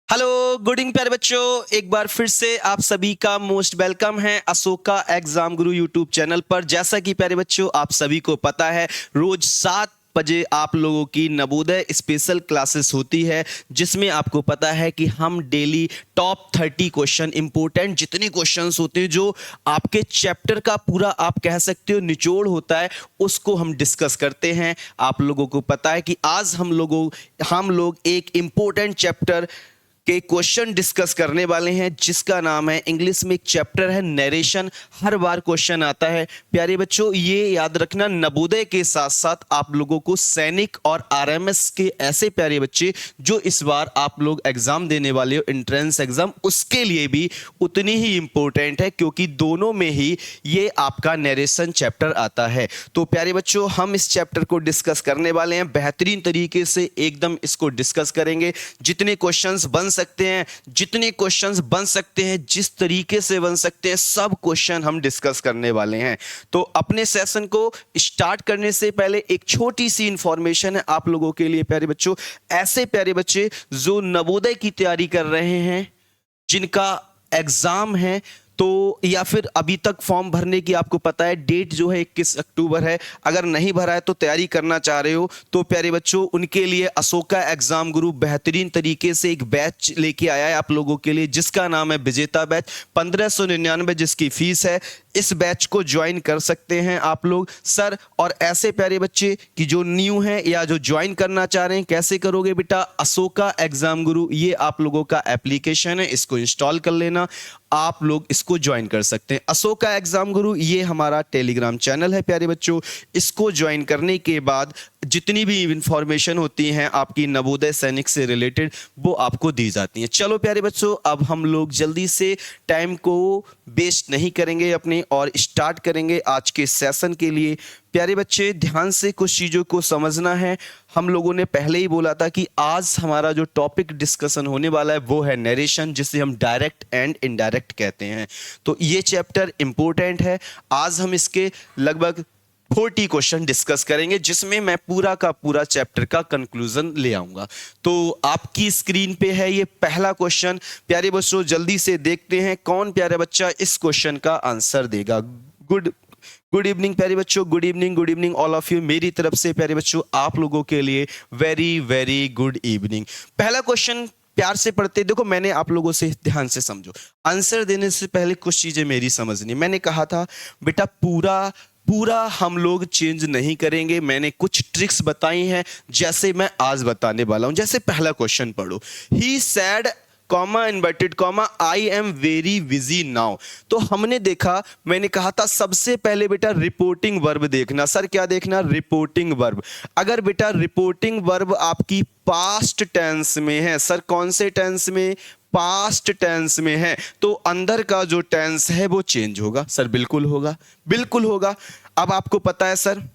Hello good evening प्यारे बच्चों, एक बार फिर से आप सभी का मोस्ट वेलकम है अशोका एग्जाम गुरु यूट्यूब चैनल पर। जैसा कि प्यारे बच्चों आप सभी को पता है, रोज 7 बजे आप लोगों की नवोदय स्पेशल क्लासेस होती है, जिसमें आपको पता है कि हम डेली टॉप 30 क्वेश्चन, इंपोर्टेंट जितने क्वेश्चंस होते हैं जो आपके चैप्टर का पूरा आप कह सकते हो निचोड़ होता है, उसको हम डिस्कस करते हैं। आप लोगों को पता है कि आज हम लोग एक इंपॉर्टेंट चैप्टर के क्वेश्चन डिस्कस करने वाले हैं, जिसका नाम है, इंग्लिश में एक चैप्टर है नरेशन। हर बार क्वेश्चन आता है प्यारे बच्चों, ये याद रखना, नवोदय के साथ साथ आप लोगों को सैनिक और आरएमएस के ऐसे प्यारे बच्चे जो इस बार आप लोग एग्जाम देने वाले हो, एंट्रेंस एग्जाम, उसके लिए भी उतनी ही इंपॉर्टेंट है, क्योंकि दोनों में ही ये आपका नरेशन चैप्टर आता है। तो प्यारे बच्चों हम इस चैप्टर को डिस्कस करने वाले हैं, बेहतरीन तरीके से एकदम इसको डिस्कस करेंगे। जितने क्वेश्चंस बन सकते हैं, जितने क्वेश्चंस बन सकते हैं, जिस तरीके से बन सकते हैं, सब क्वेश्चन हम डिस्कस करने वाले हैं। तो अपने सेशन को स्टार्ट करने से पहले एक छोटी सी इंफॉर्मेशन है आप लोगों के लिए प्यारे बच्चों। ऐसे प्यारे बच्चे जो नवोदय की तैयारी कर रहे हैं, जिनका एग्जाम है, तो या फिर अभी तक फॉर्म भरने की आपको पता है डेट जो है 21 अक्टूबर है, अगर नहीं भरा है तो तैयारी करना चाह रहे हो, तो प्यारे बच्चों उनके लिए अशोका एग्जाम गुरु बेहतरीन तरीके से एक बैच लेके आया है आप लोगों के लिए, जिसका नाम है विजेता बैच। 1599 जिसकी फीस है। इस बैच को ज्वाइन कर सकते हैं आप लोग सर। और ऐसे प्यारे बच्चे कि जो न्यू हैं या जो ज्वाइन करना चाह रहे हैं, कैसे करोगे बेटा? अशोका एग्जाम गुरु ये आप लोगों का एप्लीकेशन है, इसको इंस्टॉल कर लेना, आप लोग इसको ज्वाइन कर सकते हैं। अशोका एग्जाम गुरु ये हमारा टेलीग्राम चैनल है प्यारे बच्चों। इसको ज्वाइन करने के बाद जितनी भी इंफॉर्मेशन होती हैं आपकी नवोदय सैनिक से रिलेटेड, वो आपको दी जाती हैं। चलो प्यारे बच्चों, अब हम लोग जल्दी से टाइम को वेस्ट नहीं करेंगे अपने, और स्टार्ट करेंगे आज के सेशन के लिए। प्यारे बच्चे ध्यान से कुछ चीज़ों को समझना है। हम लोगों ने पहले ही बोला था कि आज हमारा जो टॉपिक डिस्कशन होने वाला है वो है नरेशन, जिसे हम डायरेक्ट एंड इनडायरेक्ट कहते हैं। तो ये चैप्टर इंपॉर्टेंट है। आज हम इसके लगभग 40 क्वेश्चन डिस्कस करेंगे, जिसमें मैं पूरा का पूरा चैप्टर का कंक्लूजन ले आऊंगा। तो आपकी स्क्रीन पे है ये पहला क्वेश्चन। प्यारे बच्चों जल्दी से देखते हैं कौन प्यारा बच्चा इस क्वेश्चन का आंसर देगा। गुड इवनिंग प्यारे बच्चों, good evening all of you. मेरी तरफ से प्यारे बच्चों आप लोगों के लिए वेरी वेरी गुड इवनिंग। पहला क्वेश्चन प्यार से पढ़ते देखो, मैंने आप लोगों से ध्यान से समझो। आंसर देने से पहले कुछ चीजें मेरी समझनी। मैंने कहा था बेटा पूरा हम लोग चेंज नहीं करेंगे, मैंने कुछ ट्रिक्स बताई हैं, जैसे मैं आज बताने वाला हूं। जैसे पहला क्वेश्चन पढ़ो, he said comma inverted comma I am very busy now. तो हमने देखा, मैंने कहा था सबसे पहले बेटा रिपोर्टिंग वर्ब देखना। सर क्या देखना? Reporting verb. अगर बेटा रिपोर्टिंग वर्ब आपकी पास्ट टेंस में है, सर कौन से टेंस में? पास्ट टेंस में है, तो अंदर का जो टेंस है वो चेंज होगा। सर बिल्कुल होगा, बिल्कुल होगा। अब आपको पता है सर,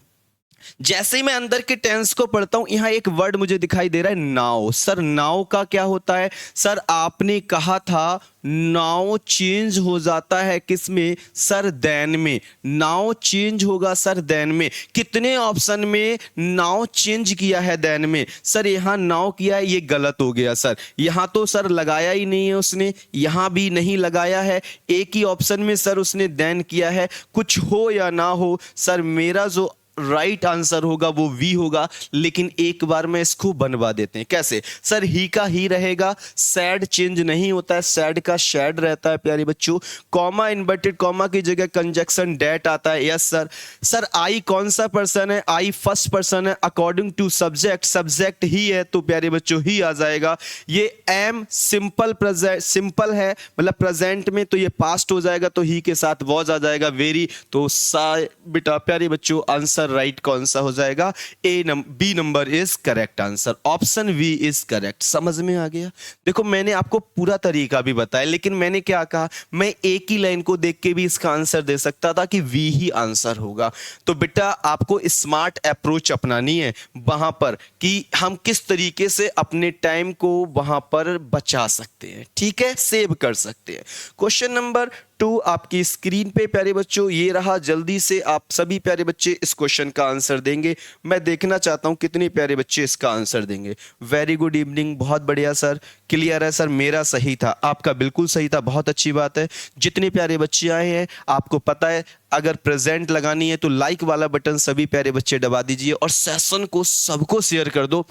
जैसे ही मैं अंदर के टेंस को पढ़ता हूं, यहां एक वर्ड मुझे दिखाई दे रहा है नाउ। सर नाउ का क्या होता है? सर आपने कहा था नाउ चेंज हो जाता है किसमें? सर देन में। नाउ चेंज होगा सर देन में। कितने ऑप्शन में नाउ चेंज किया है देन में? सर यहां नाउ किया है, ये गलत हो गया सर। यहां तो सर लगाया ही नहीं है उसने, यहां भी नहीं लगाया है, एक ही ऑप्शन में सर उसने देन किया है। कुछ हो या ना हो सर, मेरा जो राइट आंसर होगा वो वी होगा। लेकिन एक बार में इसको बनवा देते हैं। कैसे? सर ही का ही रहेगा, सैड चेंज नहीं होता है, सैड का शैड रहता है प्यारे बच्चों। कॉमा इन्वर्टेड कॉमा की जगह कंजक्शन डेट आता है। Yes sir. सर आई कौन सा पर्सन है? आई फर्स्ट पर्सन है। अकॉर्डिंग टू सब्जेक्ट, सब्जेक्ट ही है, तो प्यारे बच्चों ही आ जाएगा। ये एम सिंपल प्रेजेंट, सिंपल है मतलब प्रेजेंट में, तो ये पास्ट हो जाएगा, तो ही के साथ वॉज आ जाएगा। वेरी, तो सा बेटा प्यारे बच्चों आंसर राइट कौन सा हो जाएगा? B number is correct answer, option B is correct. समझ में आ गया? देखो मैंने आपको पूरा तरीका भी बताया, लेकिन मैंने क्या कहा, मैं एक ही लाइन को देख के भी इसका आंसर दे सकता था कि वी ही आंसर होगा। तो बेटा आपको स्मार्ट अप्रोच अपनानी है वहां पर, कि हम किस तरीके से अपने टाइम को वहां पर बचा सकते हैं, ठीक है, सेव कर सकते हैं। क्वेश्चन नंबर 2 आपकी स्क्रीन पे प्यारे बच्चों ये रहा। जल्दी से आप सभी प्यारे बच्चे इस क्वेश्चन का आंसर देंगे। मैं देखना चाहता हूं कितने प्यारे बच्चे इसका आंसर देंगे। वेरी गुड इवनिंग, बहुत बढ़िया सर, क्लियर है सर, मेरा सही था, आपका बिल्कुल सही था, बहुत अच्छी बात है। जितने प्यारे बच्चे आए हैं आपको पता है अगर प्रेजेंट लगानी है तो लाइक वाला बटन सभी प्यारे बच्चे दबा दीजिए और सेशन को सबको शेयर कर दो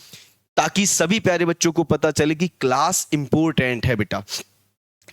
ताकि सभी प्यारे बच्चों को पता चले कि क्लास इंपॉर्टेंट है बेटा।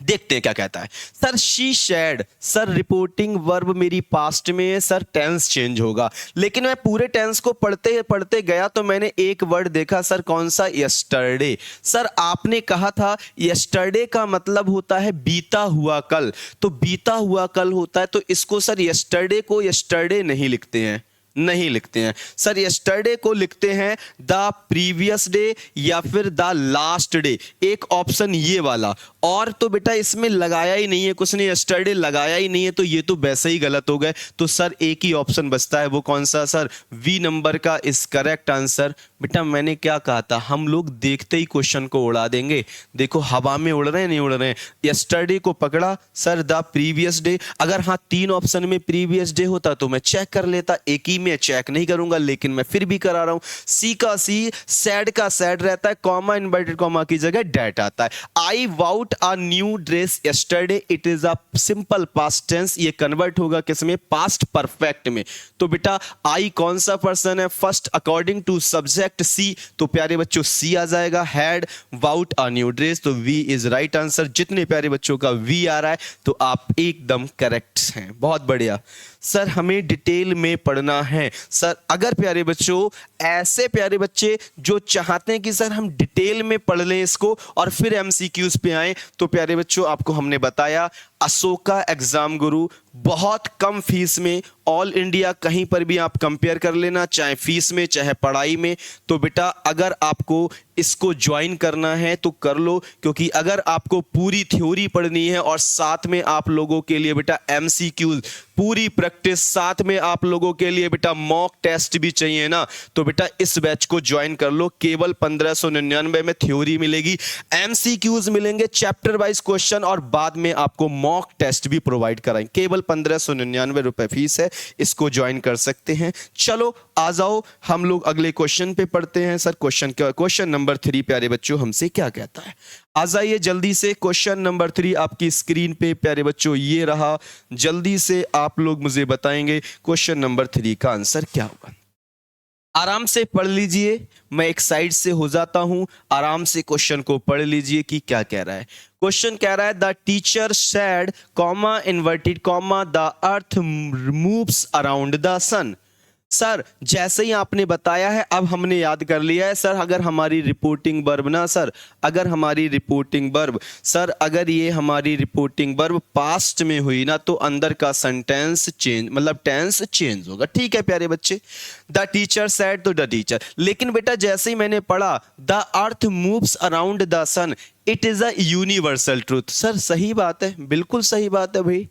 देखते हैं क्या कहता है sir. She said, sir reporting verb मेरी पास्ट में है सर, टेंस चेंज होगा, लेकिन मैं पूरे टेंस को पढ़ते पढ़ते गया तो मैंने एक वर्ड देखा सर, कौन सा? यस्टरडे। सर आपने कहा था यस्टरडे का मतलब होता है बीता हुआ कल, तो बीता हुआ कल होता है तो इसको सर यस्टरडे को यस्टरडे नहीं लिखते हैं, नहीं लिखते हैं सर, यस्टरडे को लिखते हैं द प्रीवियस डे या फिर द लास्ट डे, एक ऑप्शन ये वाला। और तो बेटा इसमें लगाया ही नहीं है कुछ, ने यस्टरडे लगाया ही नहीं है तो ये तो वैसे ही गलत हो गए। तो सर एक ही ऑप्शन बचता है, वो कौन सा सर? वी नंबर का इज करेक्ट आंसर। बेटा मैंने क्या कहा था, हम लोग देखते ही क्वेश्चन को उड़ा देंगे। देखो हवा में उड़ रहे हैं, नहीं उड़ रहे हैं। यस्टरडे को पकड़ा सर, द प्रीवियस डे, अगर हाँ 3 ऑप्शन में प्रीवियस डे होता तो मैं चेक कर लेता, एक ही में चेक नहीं करूंगा, लेकिन मैं फिर भी करा रहा हूं। सी का सी, सैड का सैड रहता है, कॉमा इन्वर्टेड कॉमा की जगह डैट आता है। I bought a new dress yesterday, it is a simple past tense, ये कन्वर्ट होगा किसमें? पास्ट परफेक्ट में। तो बेटा आई कौन सा पर्सन है? फर्स्ट अकॉर्डिंग टू सब्जेक्ट सी, तो प्यारे बच्चों सी आ जाएगा। हैड वाउट अ न्यू ड्रेस, तो वी इज राइट आंसर। जितने प्यारे बच्चों का वी आ रहा है तो आप एकदम करेक्ट हैं, बहुत बढ़िया। सर हमें डिटेल में पढ़ना है। सर अगर प्यारे बच्चों ऐसे प्यारे बच्चे जो चाहते हैं कि सर हम डिटेल में पढ़ लें इसको और फिर एमसीक्यूज पे आए, तो प्यारे बच्चों आपको हमने बताया अशोका एग्जाम गुरु बहुत कम फीस में, ऑल इंडिया कहीं पर भी आप कंपेयर कर लेना, चाहे फीस में चाहे पढ़ाई में। तो बेटा अगर आपको इसको ज्वाइन करना है तो कर लो, क्योंकि अगर आपको पूरी थ्योरी पढ़नी है और साथ में आप लोगों के लिए बेटा एमसीक्यूज पूरी प्रैक्टिस, साथ में आप लोगों के लिए बेटा मॉक टेस्ट भी चाहिए ना, तो बेटा इस बैच को ज्वाइन कर लो। केवल 1599 में थ्योरी मिलेगी, एमसीक्यूज मिलेंगे, चैप्टर वाइज क्वेश्चन और बाद में आपको मॉक टेस्ट भी प्रोवाइड कराएंगे। केवल 1599 रुपए फीस है, इसको ज्वाइन कर सकते हैं। चलो आ जाओ हम लोग अगले क्वेश्चन पे पढ़ते हैं। सर क्वेश्चन नंबर 3 प्यारे बच्चों हमसे क्या कहता है? आ जाइए जल्दी से, क्वेश्चन नंबर 3 आपकी स्क्रीन पे प्यारे बच्चों ये रहा। जल्दी से आप लोग मुझे बताएंगे क्वेश्चन नंबर 3 का आंसर क्या होगा। आराम से पढ़ लीजिए, मैं एक साइड से हो जाता हूं, आराम से क्वेश्चन को पढ़ लीजिए कि क्या कह रहा है। क्वेश्चन कह रहा है the teacher said comma inverted comma the earth moves around the sun. Sir जैसे ही आपने बताया है अब हमने याद कर लिया है। सर अगर हमारी रिपोर्टिंग वर्ब ना सर, अगर हमारी रिपोर्टिंग वर्ब सर, अगर ये हमारी रिपोर्टिंग वर्ब पास्ट में हुई ना तो अंदर का सेंटेंस चेंज, मतलब टेंस चेंज होगा। ठीक है प्यारे बच्चे, द टीचर सेड तो द टीचर, लेकिन बेटा जैसे ही मैंने पढ़ा the earth moves around the sun, it is a universal truth. Sir सही बात है, बिल्कुल सही बात है भाई।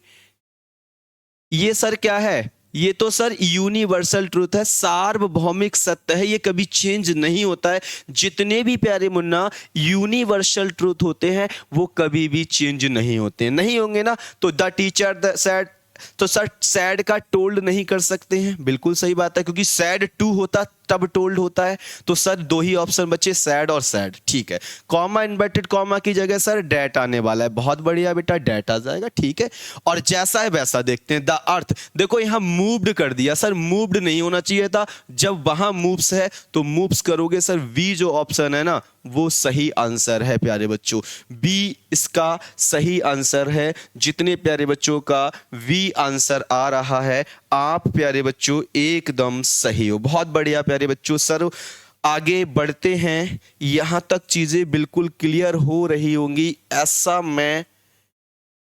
ये सर क्या है? ये तो सर यूनिवर्सल ट्रूथ है, सार्वभौमिक सत्य है, ये कभी चेंज नहीं होता है। जितने भी प्यारे मुन्ना यूनिवर्सल ट्रूथ होते हैं वो कभी भी चेंज नहीं होते हैं, नहीं होंगे ना। तो द टीचर सेड, तो सर सैड का टोल्ड नहीं कर सकते हैं, बिल्कुल सही बात है, क्योंकि सैड टू होता तब टोल्ड होता है। तो सर 2 ही ऑप्शन बचे, सैड और सैड। ठीक है, कॉमा इन्वर्टेड कॉमा की जगह सर डैट आने वाला है, बहुत बढ़िया बेटा, डैट आ जाएगा। ठीक है, और जैसा है वैसा देखते हैं। द अर्थ, देखो यहां मूव्ड कर दिया सर, मूव्ड नहीं होना चाहिए था। जब वहां मूव्स है तो मूव्स करोगे सर, वी जो ऑप्शन है ना वो सही आंसर है प्यारे बच्चों, बी इसका सही आंसर है। जितने प्यारे बच्चों का वी आंसर आ रहा है आप प्यारे बच्चों एकदम सही हो, बहुत बढ़िया प्यारे बच्चों। सर आगे बढ़ते हैं, यहां तक चीजें बिल्कुल क्लियर हो रही होंगी ऐसा मैं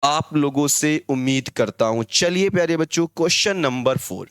आप लोगों से उम्मीद करता हूं। चलिए प्यारे बच्चों क्वेश्चन नंबर 4,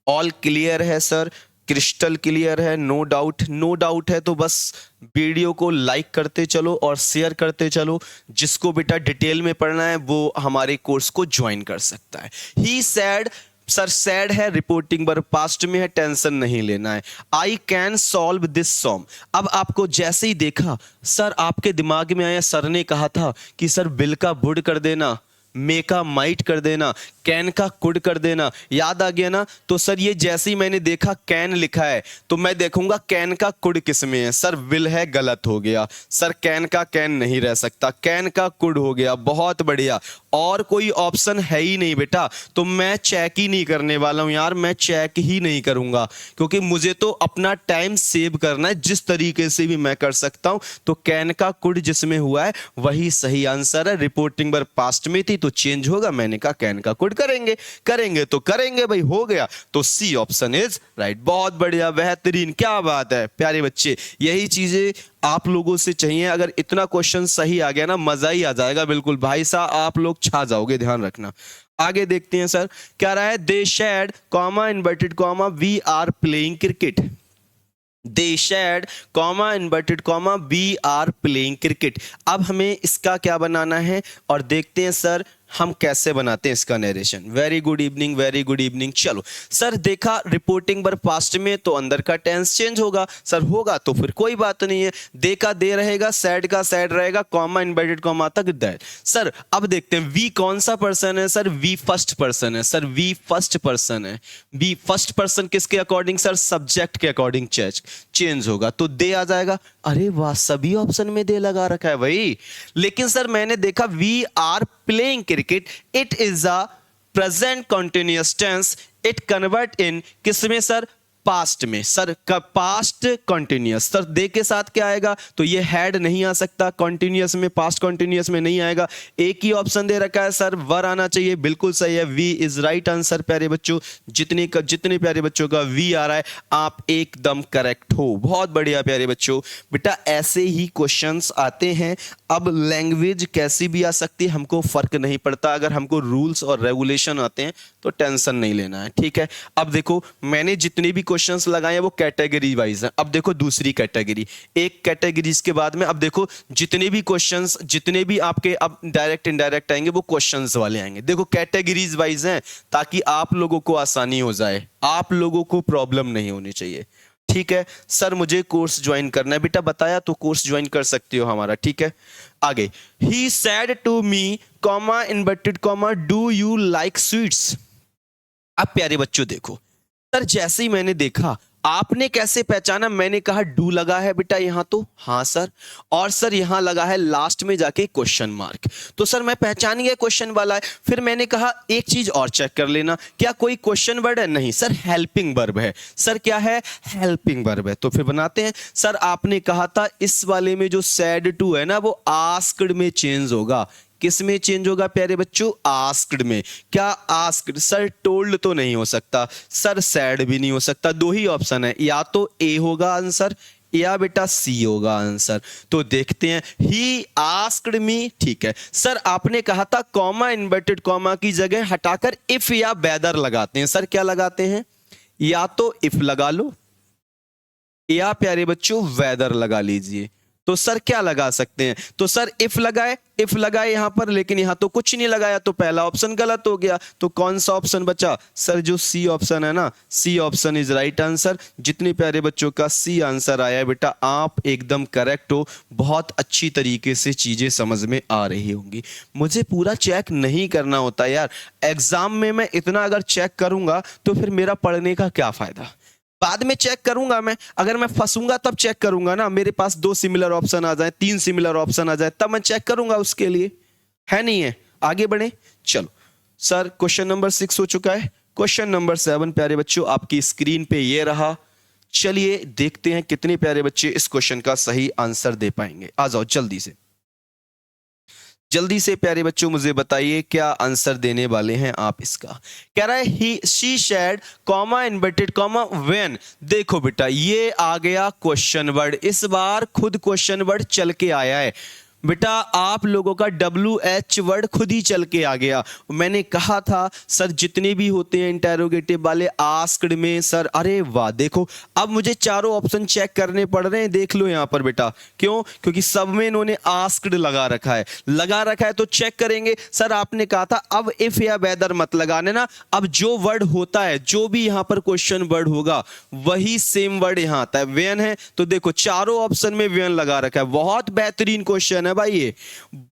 ऑल क्लियर है सर, क्रिस्टल क्लियर है, नो डाउट, नो डाउट है तो बस वीडियो को लाइक करते चलो और शेयर करते चलो। जिसको बेटा डिटेल में पढ़ना है वो हमारे कोर्स को ज्वाइन कर सकता है। ही सैड, सर सैड है, रिपोर्टिंग वर्ब पास्ट में है, टेंशन नहीं लेना है। आई कैन सॉल्व दिस सॉम, अब आपको जैसे ही देखा सर आपके दिमाग में आया, सर ने कहा था कि सर बिल का बुड कर देना, मे का माइट कर देना, कैन का कुड कर देना। याद आ गया ना? तो सर ये जैसे ही मैंने देखा कैन लिखा है तो मैं देखूंगा कैन का कुड किस में है। सर विल है, गलत हो गया। सर कैन का कैन नहीं रह सकता, कैन का कुड हो गया। बहुत बढ़िया, और कोई ऑप्शन है ही नहीं बेटा, तो मैं चेक ही नहीं करने वाला हूं यार, मैं चेक ही नहीं करूंगा, क्योंकि मुझे तो अपना टाइम सेव करना है जिस तरीके से भी मैं कर सकता हूं। तो कैन का कुड जिसमें हुआ है वही सही आंसर है। रिपोर्टिंग वर्ब पास्ट में थी तो चेंज होगा, मैंने कहा कैन का कुड करेंगे, करेंगे तो करेंगे भाई, हो गया। तो सी ऑप्शन इज राइट। बहुत बढ़िया, बेहतरीन, क्या बात है प्यारे बच्चे। यही चीजें आप लोगों से चाहिए। अगर इतना क्वेश्चन सही आ गया ना, मजा ही आ जाएगा बिल्कुल भाई साहब, आप लोग छा जाओगे, ध्यान रखना। आगे देखते हैं सर क्या रहा है। They said comma inverted comma we are playing cricket. They said comma inverted comma we are playing cricket. अब हमें इसका क्या बनाना है और देखते हैं सर हम कैसे बनाते हैं इसका narration. Very good evening, very good evening. चलो सर, देखा रिपोर्टिंग वर्ब पास्ट में तो अंदर का टेंस चेंज होगा। सर होगा तो फिर कोई बात नहीं है, दे का दे रहेगा, सैड का सैड रहेगा, कॉमा इन्वर्टेड कॉमा तक दैट। सर अब देखते हैं वी कौन सा पर्सन है। सर वी फर्स्ट पर्सन है। सर वी फर्स्ट पर्सन है। वी फर्स्ट पर्सन किसके अकॉर्डिंग? सर सब्जेक्ट के अकॉर्डिंग चेंज होगा, तो दे आ जाएगा। अरे वाह, सभी ऑप्शन में दे लगा रखा है भाई। लेकिन सर मैंने देखा we are playing cricket, it is a present continuous tense, it convert in किसमें सर? पास्ट में। सर का पास्ट कंटिन्यूअस। सर दे के साथ क्या आएगा? तो ये हैड नहीं आ सकता, कंटिन्यूअस में, पास्ट कंटिन्यूअस में नहीं आएगा। एक ही ऑप्शन दे रखा है सर, वर आना चाहिए। बिल्कुल सही है, वी इज राइट आंसर। प्यारे बच्चों, जितने प्यारे बच्चों का वी आ रहा है आप एकदम करेक्ट हो। बहुत बढ़िया प्यारे बच्चों। बेटा ऐसे ही क्वेश्चंस आते हैं। अब लैंग्वेज कैसी भी आ सकती है, हमको फर्क नहीं पड़ता। अगर हमको रूल्स और रेगुलेशन आते हैं तो टेंशन नहीं लेना है, ठीक है। अब देखो मैंने जितने भी क्वेश्चंस लगाए हैं वो कैटेगरी वाइज हैं। अब देखो दूसरी कैटेगरी, एक कैटेगरीज के बाद में अब देखो जितने भी क्वेश्चंस, जितने भी आपके अब डायरेक्ट इनडायरेक्ट आएंगे वो क्वेश्चंस वाले आएंगे। देखो कैटेगरीज वाइज हैं ताकि आप लोगों को आसानी हो जाए, आप लोगों को प्रॉब्लम नहीं होनी चाहिए, ठीक है। सर मुझे कोर्स ज्वाइन करना है, बेटा बताया तो कोर्स ज्वाइन कर सकते हो हमारा, ठीक है। आगे, he said to me comma inverted comma do you like sweets. अब प्यारे बच्चों देखो, सर जैसे ही मैंने देखा, आपने कैसे पहचाना? मैंने कहा डू लगा है बेटा यहां, तो हाँ सर, और सर यहां लगा है लास्ट में जाके क्वेश्चन मार्क, तो सर मैं पहचान गया क्वेश्चन वाला है। फिर मैंने कहा एक चीज और चेक कर लेना, क्या कोई क्वेश्चन वर्ड है? नहीं सर, हेल्पिंग वर्ब है। सर क्या है? हेल्पिंग वर्ब है। तो फिर बनाते हैं। सर आपने कहा था इस वाले में जो सैड टू है ना वो आस्क्ड में चेंज होगा। किस में चेंज होगा प्यारे बच्चों? आस्क्ड में। क्या आस्क्ड? सर टोल्ड तो नहीं हो सकता, सर सैड भी नहीं हो सकता। दो ही ऑप्शन है, या तो ए होगा आंसर या बेटा सी होगा आंसर। तो देखते हैं, ही आस्क्ड मी, ठीक है। सर आपने कहा था कॉमा इन्वर्टेड कॉमा की जगह हटाकर इफ या वेदर लगाते हैं। सर क्या लगाते हैं? या तो इफ लगा लो या प्यारे बच्चों वेदर लगा लीजिए। तो सर क्या लगा सकते हैं? तो सर इफ लगाए यहां पर, लेकिन यहां तो कुछ नहीं लगाया, तो पहला ऑप्शन गलत हो गया। तो कौन सा ऑप्शन बचा? सर जो सी ऑप्शन है ना, C option is right answer. जितने प्यारे बच्चों का सी आंसर आया बेटा आप एकदम करेक्ट हो। बहुत अच्छी तरीके से चीजें समझ में आ रही होंगी। मुझे पूरा चेक नहीं करना होता यार, एग्जाम में मैं इतना अगर चेक करूंगा तो फिर मेरा पढ़ने का क्या फायदा? बाद में चेक करूंगा मैं, अगर मैं फंसूंगा तब चेक करूंगा ना। मेरे पास 2 सिमिलर ऑप्शन आ जाए, 3 सिमिलर ऑप्शन आ जाए, तब मैं चेक करूंगा उसके लिए, है नहीं है? आगे बढ़े, चलो सर क्वेश्चन नंबर 6 हो चुका है। क्वेश्चन नंबर 7 प्यारे बच्चों आपकी स्क्रीन पे ये रहा। चलिए देखते हैं कितने प्यारे बच्चे इस क्वेश्चन का सही आंसर दे पाएंगे। आ जाओ जल्दी से प्यारे बच्चों मुझे बताइए क्या आंसर देने वाले हैं आप इसका। कह रहा है he she said comma inverted comma when. देखो बेटा ये आ गया क्वेश्चन वर्ड, इस बार खुद क्वेश्चन वर्ड चल के आया है बेटा। आप लोगों का WH वर्ड खुद ही चल के आ गया। मैंने कहा था सर जितने भी होते हैं इंटेरोगेटिव वाले आस्क्ड में, सर अरे वाह देखो अब मुझे चारों ऑप्शन चेक करने पड़ रहे हैं। देख लो यहाँ पर बेटा, क्यों? क्योंकि सब में इन्होंने आस्क्ड लगा रखा है तो चेक करेंगे। सर आपने कहा था अब इफ या वेदर मत लगाने ना, अब जो वर्ड होता है, जो भी यहाँ पर क्वेश्चन वर्ड होगा वही सेम वर्ड यहाँ आता है। वेन है तो देखो चारों ऑप्शन में वेन लगा रखा है। बहुत बेहतरीन क्वेश्चन है भाई ये,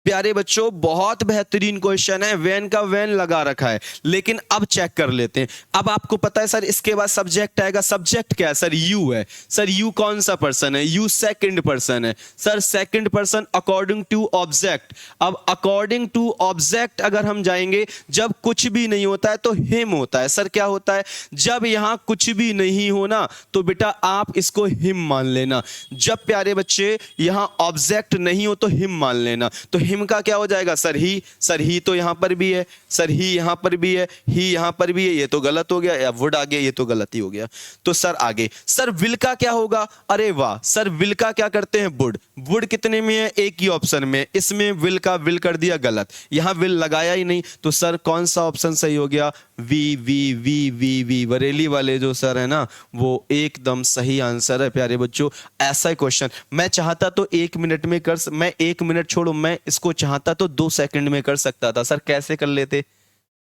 प्यारे बच्चों बहुत बेहतरीन क्वेश्चन है, वैन का वैन लगा रखा है, लेकिन अब चेक कर लेते हैं। अब आपको पता है सर इसके बाद सब्जेक्ट आएगा, सब्जेक्ट क्या है सर? यू है। सर यू कौन सा पर्सन है? यू सेकंड पर्सन है sir, second person according to object. अब अकॉर्डिंग टू ऑब्जेक्ट अगर हम जाएंगे, जब कुछ भी नहीं होता है तो हिम होता है। सर क्या होता है? जब यहां कुछ भी नहीं होना तो बेटा आप इसको हिम मान लेना। जब प्यारे बच्चे यहां ऑब्जेक्ट नहीं हो तो हिम मान लेना। तो हिम का क्या हो जाएगा सर? ही। सर ही तो यहां पर भी है, सर ही यहां पर भी है, ही यहां पर भी है, ये तो गलत हो गया। या वुड आ गया, ये तो गलत ही हो गया। तो सर आगे सर विल का क्या होगा? अरे वाह सर, विल का क्या करते हैं? वुड। वुड कितने में है? एक ही ऑप्शन में। इसमें विल का विल कर दिया गलत, यहां विल लगाया ही नहीं। तो सर कौन सा ऑप्शन सही हो गया? B B B B B. Bareilly वाले जो सर है ना, वो एकदम सही आंसर है प्यारे बच्चों। ऐसा क्वेश्चन मैं चाहता तो 1 मिनट में मैं 1 मिनट छोड़ो, मैं इसको चाहता तो 2 सेकंड में कर सकता था। सर कैसे कर लेते?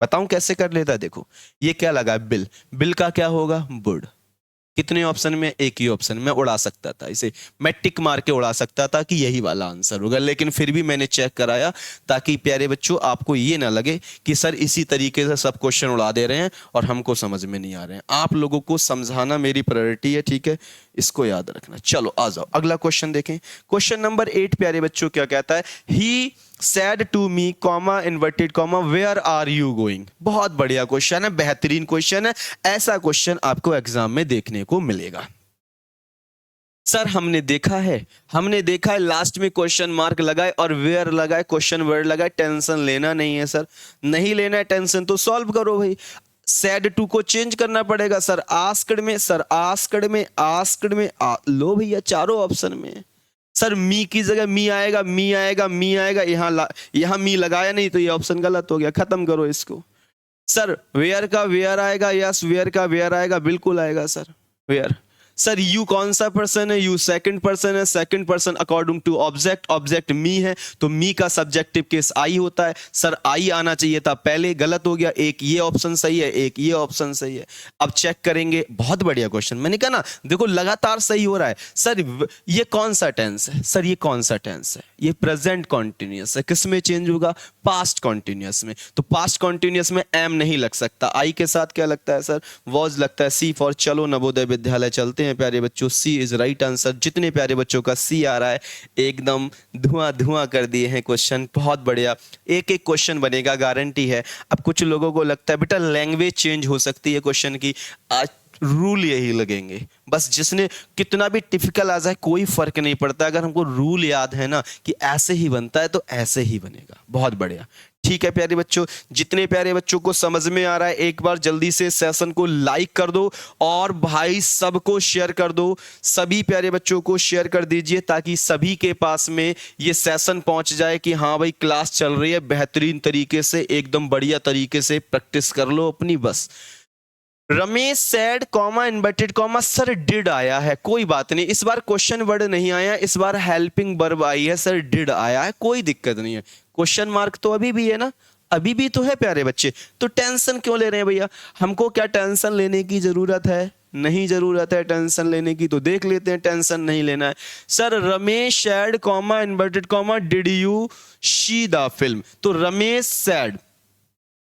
बताऊं कैसे कर लेता? देखो ये क्या लगा है? बिल। बिल का क्या होगा? वुड। कितने ऑप्शन में? एक ही ऑप्शन में। उड़ा सकता था इसे, मैं टिक मार के उड़ा सकता था कि यही वाला आंसर होगा, लेकिन फिर भी मैंने चेक कराया ताकि प्यारे बच्चों आपको ये ना लगे कि सर इसी तरीके से सब क्वेश्चन उड़ा दे रहे हैं और हमको समझ में नहीं आ रहे हैं। आप लोगों को समझाना मेरी प्रायोरिटी है, ठीक है, इसको याद रखना। चलो आ जाओ अगला क्वेश्चन देखें। क्वेश्चन नंबर 8 प्यारे बच्चों क्या कहता है? ही said to me comma inverted comma where are you going। बहुत बढ़िया क्वेश्चन है, बेहतरीन क्वेश्चन है। ऐसा क्वेश्चन आपको एग्जाम में देखने को मिलेगा। सर हमने देखा है लास्ट में क्वेश्चन मार्क लगाए और वेयर लगाए, क्वेश्चन वर्ड लगाए। टेंशन लेना नहीं है सर, नहीं लेना है टेंशन तो सॉल्व करो भाई। सेड टू को चेंज करना पड़ेगा सर, आस्क्ड में, सर आस्क्ड में, आस्क्ड में लो भैया चारों ऑप्शन में। सर मी की जगह मी आएगा, मी आएगा, मी आएगा, यहां मी लगाया नहीं तो ये ऑप्शन गलत हो गया, खत्म करो इसको। सर वेयर का वेयर आएगा, यस वेयर का वेयर आएगा, बिल्कुल आएगा सर वेयर। सर यू कौन सा पर्सन है? यू सेकंड पर्सन है, second person according to object, object me है तो मी का सब्जेक्टिव केस आई होता है। सर आई आना चाहिए था पहले, गलत हो गया। एक ये ऑप्शन सही है, एक ये ऑप्शन सही है। अब चेक करेंगे, बहुत बढ़िया क्वेश्चन, मैंने कहा ना देखो लगातार सही हो रहा है। सर ये कौन सा टेंस है? सर ये कौन सा टेंस है? ये प्रेजेंट कॉन्टिन्यूअस है। किस में चेंज होगा? पास्ट कॉन्टिन्यूअस में। तो पास्ट कॉन्टिन्यूअस में एम नहीं लग सकता, आई के साथ क्या लगता है सर? वॉज लगता है। सी फॉर चलो नवोदय विद्यालय चलते हैं प्यारे बच्चों, सी इज राइट आंसर। जितने प्यारे बच्चों का सी आ रहा है एकदम धुआं धुआं कर दिए हैं क्वेश्चन, बहुत बढ़िया। एक एक क्वेश्चन बनेगा, गारंटी है। अब कुछ लोगों को लगता है बेटा लैंग्वेज चेंज हो सकती है क्वेश्चन की, आज रूल यही लगेंगे बस। जिसने कितना भी टिपिकल आ जाए कोई फर्क नहीं पड़ता, अगर हमको रूल याद है ना कि ऐसे ही बनता है तो ऐसे ही बनेगा। बहुत बढ़िया, ठीक है प्यारे बच्चों। जितने प्यारे बच्चों को समझ में आ रहा है एक बार जल्दी से सेशन को लाइक कर दो और भाई सबको शेयर कर दो। सभी प्यारे बच्चों को शेयर कर दीजिए ताकि सभी के पास में ये सेशन पहुंच जाए कि हाँ भाई क्लास चल रही है बेहतरीन तरीके से, एकदम बढ़िया तरीके से प्रैक्टिस कर लो अपनी बस। Ramesh said comma inverted comma, sir did आया है, कोई बात नहीं, इस बार क्वेश्चन वर्ड नहीं आया, इस बार हेल्पिंग वर्ब आई है। सर डिड आया है, कोई दिक्कत नहीं है। क्वेश्चन मार्क तो अभी भी है ना, अभी भी तो है प्यारे बच्चे, तो टेंशन क्यों ले रहे हैं भैया? हमको क्या टेंशन लेने की जरूरत है? नहीं जरूरत है टेंशन लेने की, तो देख लेते हैं, टेंशन नहीं लेना है। Sir Ramesh sad comma inverted comma did you see the film, तो रमेश सैड।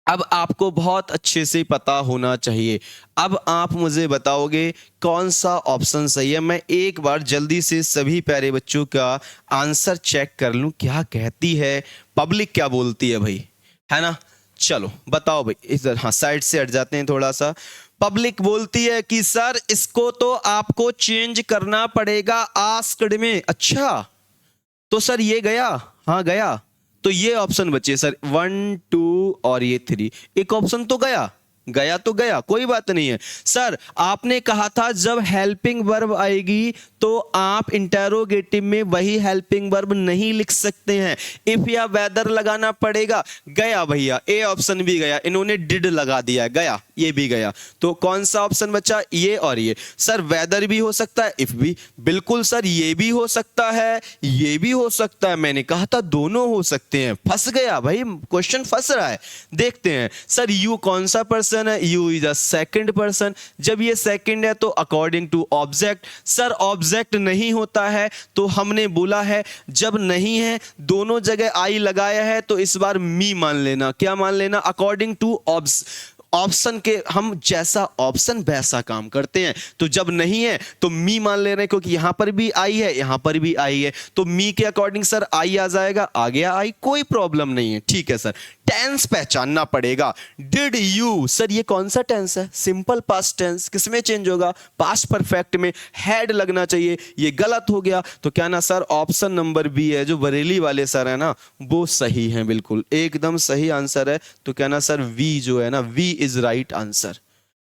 अब आपको बहुत अच्छे से पता होना चाहिए। अब आप मुझे बताओगे कौन सा ऑप्शन सही है। मैं एक बार जल्दी से सभी प्यारे बच्चों का आंसर चेक कर लूं, क्या कहती है पब्लिक, क्या बोलती है भाई, है ना? चलो बताओ भाई, इधर हाँ साइड से हट जाते हैं थोड़ा सा। पब्लिक बोलती है कि सर इसको तो आपको चेंज करना पड़ेगा आस्क्ड में। अच्छा तो सर ये गया, हाँ गया, तो ये ऑप्शन बचे सर 1 2 और ये 3, एक ऑप्शन तो गया, गया तो गया, कोई बात नहीं है। सर आपने कहा था जब हेल्पिंग वर्ब आएगी तो आप इंटेरोगेटिव में वही हेल्पिंग वर्ब नहीं लिख सकते हैं, इफ या वेदर लगाना पड़ेगा। गया भैया, ए ऑप्शन भी गया, इन्होंने डिड लगा दिया, गया, ये भी गया। तो कौन सा ऑप्शन बचा? ये और ये। सर वेदर भी हो सकता है, इफ भी, बिल्कुल सर ये भी हो सकता है, ये भी हो सकता है, मैंने कहा था दोनों हो सकते हैं। फंस गया भाई, क्वेश्चन फंस रहा है। देखते हैं सर यू कौन सा पर्सन पर्सन है, you is a second person. जब ये सेकंड है तो according to object. Sir object नहीं होता है तो हमने बोला है जब नहीं है दोनों जगह आई लगाया है तो इस बार मी मान लेना। क्या मान लेना? अकॉर्डिंग टू ऑप्शन के, हम जैसा ऑप्शन वैसा काम करते हैं। तो जब नहीं है तो मी मान ले रहे हैं, क्योंकि यहां पर भी आई है यहां पर भी आई है, तो मी के अकॉर्डिंग सर आई आ जाएगा। आ गया आई, कोई प्रॉब्लम नहीं है, ठीक है सर। टेंस पहचानना पड़ेगा। डिड यू, सर ये कौन सा टेंस है? Simple past tense. किसमें चेंज होगा? पास्ट परफेक्ट में हैड लगना चाहिए, ये गलत हो गया। तो क्या ना सर ऑप्शन नंबर बी है, जो बरेली वाले सर है ना, वो सही है, बिल्कुल एकदम सही आंसर है। तो क्या ना सर वी जो है ना, वी इज राइट आंसर।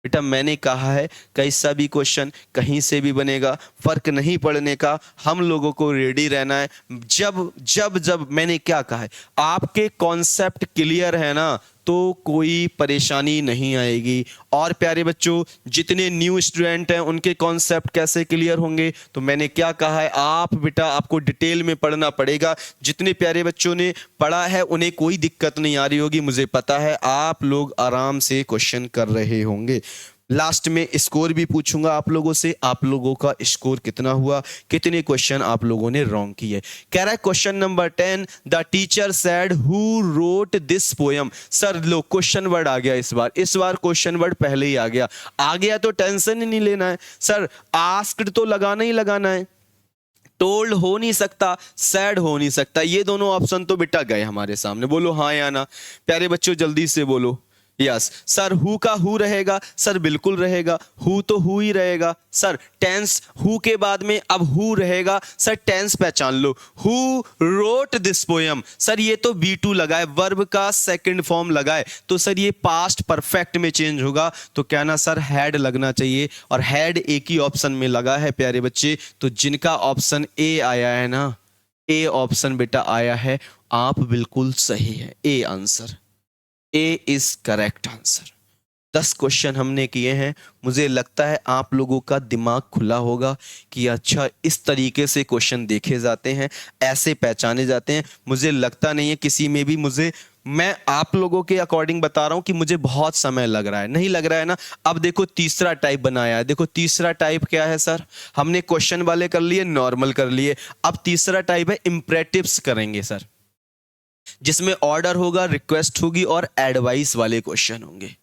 बेटा मैंने कहा है कैसा भी क्वेश्चन कहीं से भी बनेगा, फर्क नहीं पड़ने का, हम लोगों को रेडी रहना है। जब जब जब मैंने क्या कहा है, आपके कॉन्सेप्ट क्लियर है ना तो कोई परेशानी नहीं आएगी। और प्यारे बच्चों, जितने न्यू स्टूडेंट हैं उनके कॉन्सेप्ट कैसे क्लियर होंगे? तो मैंने क्या कहा है, आप बेटा आपको डिटेल में पढ़ना पड़ेगा। जितने प्यारे बच्चों ने पढ़ा है उन्हें कोई दिक्कत नहीं आ रही होगी, मुझे पता है आप लोग आराम से क्वेश्चन कर रहे होंगे। लास्ट में स्कोर भी पूछूंगा आप लोगों से, आप लोगों का स्कोर कितना हुआ, कितने क्वेश्चन आप लोगों ने रॉन्ग किए। कह रहा है question number 10, the teacher said who wrote this poem. Sir लो क्वेश्चन वर्ड आ गया इस बार क्वेश्चन वर्ड पहले ही आ गया तो टेंशन ही नहीं लेना है सर। आस्क्ड तो लगाना ही लगाना है, टोल्ड हो नहीं सकता, सैड हो नहीं सकता। ये दोनों ऑप्शन तो बेटा गए हमारे सामने। बोलो हाँ या ना प्यारे बच्चों, जल्दी से बोलो। यस सर, हु का हु रहेगा सर, बिल्कुल रहेगा, हु तो हु ही रहेगा सर। टेंस हु के बाद में अब हु रहेगा सर, टेंस पहचान लो। Who wrote this poem, sir ये तो B2 लगाए, वर्ब का सेकंड फॉर्म लगाए तो सर ये पास्ट परफेक्ट में चेंज होगा। तो क्या ना सर हैड लगना चाहिए, और हैड एक ही ऑप्शन में लगा है प्यारे बच्चे। तो जिनका ऑप्शन ए आया है ना, ए ऑप्शन बेटा आया है, आप बिल्कुल सही है, A answer, A is correct answer. 10 question हमने किए हैं। मुझे लगता है आप लोगों का दिमाग खुला होगा कि अच्छा इस तरीके से क्वेश्चन देखे जाते हैं, ऐसे पहचाने जाते हैं। मुझे लगता नहीं है किसी में भी, मैं आप लोगों के अकॉर्डिंग बता रहा हूं कि मुझे बहुत समय लग रहा है। नहीं लग रहा है ना? अब देखो तीसरा टाइप बनाया है। देखो तीसरा टाइप क्या है सर, हमने क्वेश्चन वाले कर लिए, नॉर्मल कर लिए। अब तीसरा टाइप है इम्परेटिव्स करेंगे सर, जिसमें ऑर्डर होगा, रिक्वेस्ट होगी और एडवाइस वाले क्वेश्चन होंगे।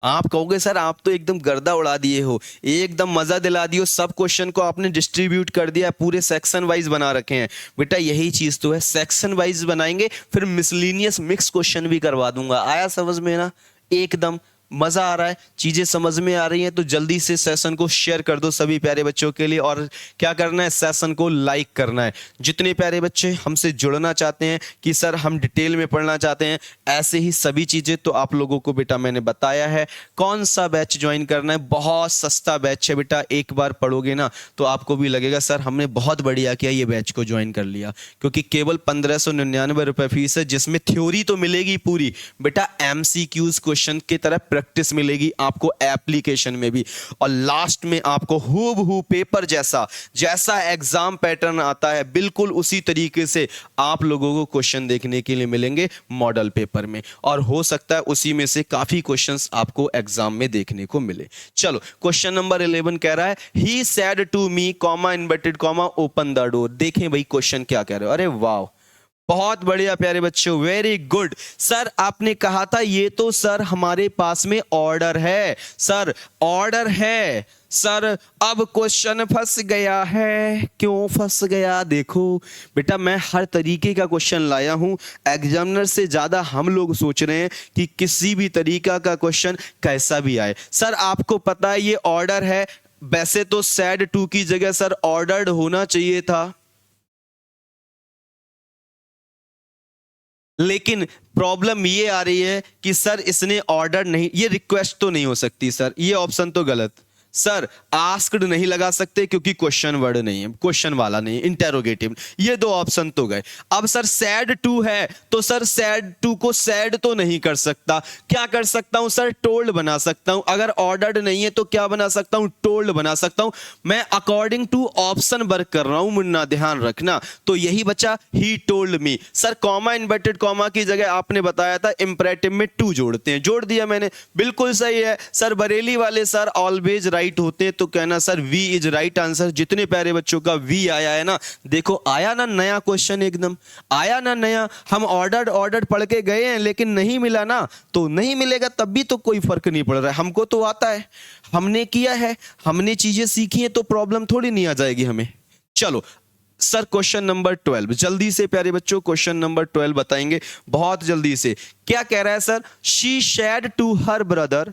आप कहोगे सर आप तो एकदम गर्दा उड़ा दिए हो, एकदम मजा दिला दियो, सब क्वेश्चन को आपने डिस्ट्रीब्यूट कर दिया, पूरे सेक्शन वाइज बना रखे हैं। बेटा यही चीज तो है, सेक्शन वाइज बनाएंगे, फिर मिसलीनियस मिक्स क्वेश्चन भी करवा दूंगा। आया समझ में ना? एकदम मजा आ रहा है, चीजें समझ में आ रही हैं तो जल्दी से सेशन को शेयर कर दो सभी प्यारे बच्चों के लिए। और क्या करना है, सेशन को लाइक करना है। जितने प्यारे बच्चे हमसे जुड़ना चाहते हैं कि सर हम डिटेल में पढ़ना चाहते हैं, ऐसे ही सभी चीजें तो आप लोगों को बेटा मैंने बताया है। कौन सा बैच ज्वाइन करना है, बहुत सस्ता बैच है बेटा। एक बार पढ़ोगे ना तो आपको भी लगेगा सर हमने बहुत बढ़िया किया ये बैच को ज्वाइन कर लिया, क्योंकि केवल 1599 रुपए फीस है, जिसमें थ्योरी तो मिलेगी पूरी बेटा, MCQs क्वेश्चन की तरह प्रैक्टिस मिलेगी आपको एप्लीकेशन में भी, और लास्ट में आपको हूबहू पेपर जैसा एग्जाम पैटर्न आता है बिल्कुल उसी तरीके से आप लोगों को क्वेश्चन देखने के लिए मिलेंगे मॉडल पेपर में, और हो सकता है उसी में से काफी क्वेश्चंस आपको एग्जाम में देखने को मिले। चलो क्वेश्चन नंबर 11 कह रहा है he said to me comma inverted comma open the door. देखें भाई क्वेश्चन क्या कह रहे हो। अरे वाह, बहुत बढ़िया प्यारे बच्चों, वेरी गुड। सर आपने कहा था ये तो सर हमारे पास में ऑर्डर है, सर ऑर्डर है सर। अब क्वेश्चन फंस गया है। क्यों फंस गया? देखो बेटा मैं हर तरीके का क्वेश्चन लाया हूं, एग्जामिनर से ज्यादा हम लोग सोच रहे हैं कि किसी भी तरीका का क्वेश्चन कैसा भी आए। सर आपको पता है ये ऑर्डर है, वैसे तो सैड टू की जगह सर ऑर्डर्ड होना चाहिए था, लेकिन प्रॉब्लम ये आ रही है कि सर इसने ऑर्डर नहीं, ये रिक्वेस्ट तो नहीं हो सकती सर, ये ऑप्शन तो गलत। सर आस्क्ड नहीं लगा सकते क्योंकि क्वेश्चन वर्ड नहीं है, क्वेश्चन वाला नहीं है, इंटेरोगेटिव। ये दो ऑप्शन तो गए। अब सर सैड टू है तो सर सैड टू को सैड तो नहीं कर सकता, क्या कर सकता हूं सर, टोल्ड बना सकता हूं। अगर ऑर्डर्ड नहीं है तो क्या बना सकता हूं, टोल्ड बना सकता हूं। मैं अकॉर्डिंग टू ऑप्शन वर्क कर रहा हूं मुन्ना, ध्यान रखना। तो यही बचा he told me. Sir comma inverted comma की जगह आपने बताया था इंपरेटिव में टू जोड़ते हैं, जोड़ दिया मैंने, बिल्कुल सही है। सर बरेली वाले सर ऑलवेज राइट होते हैं तो कहना sir B is right answer. जितने प्यारे बच्चों का वी आया है ना, देखो आया ना नया क्वेश्चन, एकदम आया ना नया। हम ऑर्डर्ड ऑर्डर्ड पढ़ के गए हैं लेकिन नहीं मिला ना, तो नहीं मिलेगा तब भी तो कोई फर्क नहीं पड़ रहा है, हमको तो आता है, हमने किया है, हमने चीजें सीखी हैं, तो प्रॉब्लम थोड़ी नहीं आ जाएगी हमें। चलो सर क्वेश्चन नंबर 12 जल्दी से प्यारे बच्चों, क्वेश्चन नंबर 12 बताएंगे बहुत जल्दी से। क्या कह रहा है sir, she said to her brother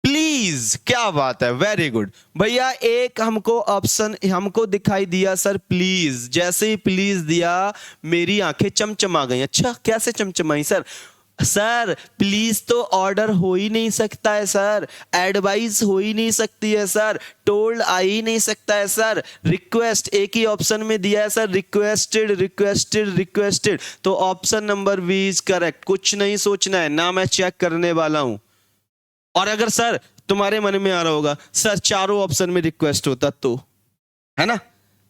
please. क्या बात है, वेरी गुड भैया। एक हमको ऑप्शन हमको दिखाई दिया सर प्लीज, जैसे ही प्लीज दिया मेरी आंखें चमचमा गई। अच्छा कैसे चमचमाई सर? सर प्लीज तो ऑर्डर हो ही नहीं सकता है सर, एडवाइस हो ही नहीं सकती है सर, टोल्ड आ ही नहीं सकता है सर, रिक्वेस्ट एक ही ऑप्शन में दिया है सर, रिक्वेस्टेड रिक्वेस्टेड रिक्वेस्टेड। तो option number B is correct, कुछ नहीं सोचना है ना, मैं चेक करने वाला हूं। और अगर सर तुम्हारे मन में आ रहा होगा सर चारों ऑप्शन में रिक्वेस्ट होता तो, है ना,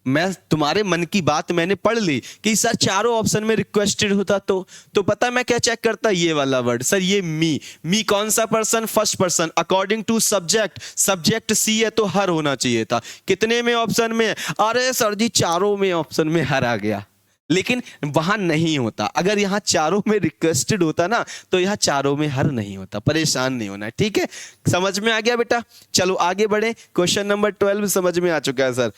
मैं तुम्हारे मन की बात मैंने पढ़ ली कि सर चारों ऑप्शन में रिक्वेस्टेड होता तो पता मैं क्या चेक करता, ये वाला वर्ड सर, ये मी कौन सा person, first person, according to subject, subject she है तो हर होना चाहिए था। कितने में ऑप्शन में? अरे सर जी चारों में ऑप्शन में हर आ गया, लेकिन वहां नहीं होता। अगर यहां चारों में रिक्वेस्टेड होता ना तो यहां चारों में हर नहीं होता, परेशान नहीं होना, ठीक है, समझ में आ गया बेटा। चलो आगे बढ़े, क्वेश्चन नंबर 12 समझ में आ चुका है सर।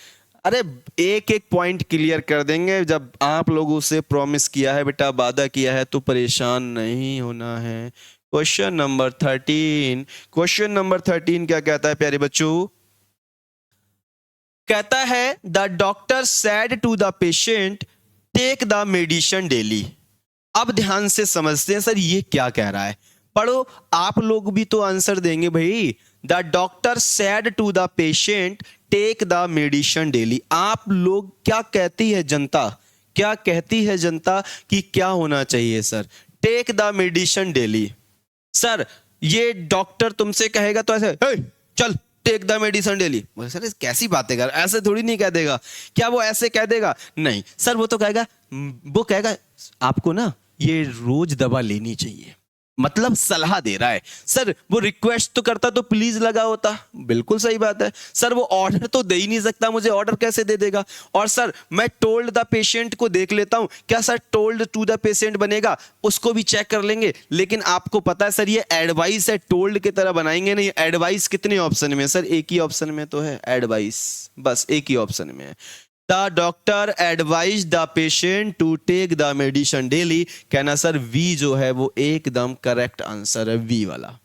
अरे एक एक पॉइंट क्लियर कर देंगे, जब आप लोगों से प्रॉमिस किया है बेटा, वादा किया है तो परेशान नहीं होना है। क्वेश्चन नंबर 13, क्वेश्चन नंबर 13 क्या कहता है प्यारे बच्चों? कहता है the doctor said to the patient take the medicine daily. अब ध्यान से समझते हैं सर ये क्या कह रहा है, पढ़ो, आप लोग भी तो आंसर देंगे भाई। The doctor said to the patient take the medicine daily. आप लोग क्या कहती है जनता, क्या कहती है जनता कि क्या होना चाहिए sir? Take the medicine daily. Sir ये डॉक्टर तुमसे कहेगा तो ऐसे hey, चल take the medicine daily, sir कैसी बातें कर, ऐसे थोड़ी नहीं कह देगा। क्या वो ऐसे कह देगा? नहीं सर, वो तो कहेगा, वो कहेगा आपको ना ये रोज दवा लेनी चाहिए, मतलब सलाह दे रहा है। सर वो रिक्वेस्ट तो करता तो प्लीज लगा होता, बिल्कुल सही बात है। सर वो ऑर्डर तो दे ही नहीं सकता, मुझे ऑर्डर कैसे दे देगा? और सर मैं टोल्ड द पेशेंट को देख लेता हूं, क्या sir told to the patient बनेगा? उसको भी चेक कर लेंगे, लेकिन आपको पता है सर ये एडवाइस है, टोल्ड की तरह बनाएंगे नहीं। एडवाइस कितने ऑप्शन में? सर एक ही ऑप्शन में तो है एडवाइस, बस एक ही ऑप्शन में है। The doctor advise the patient to take the medicine daily. कहना सर वी जो है वो एकदम करेक्ट आंसर है, वी वाला।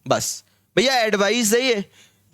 बस भैया एडवाइस है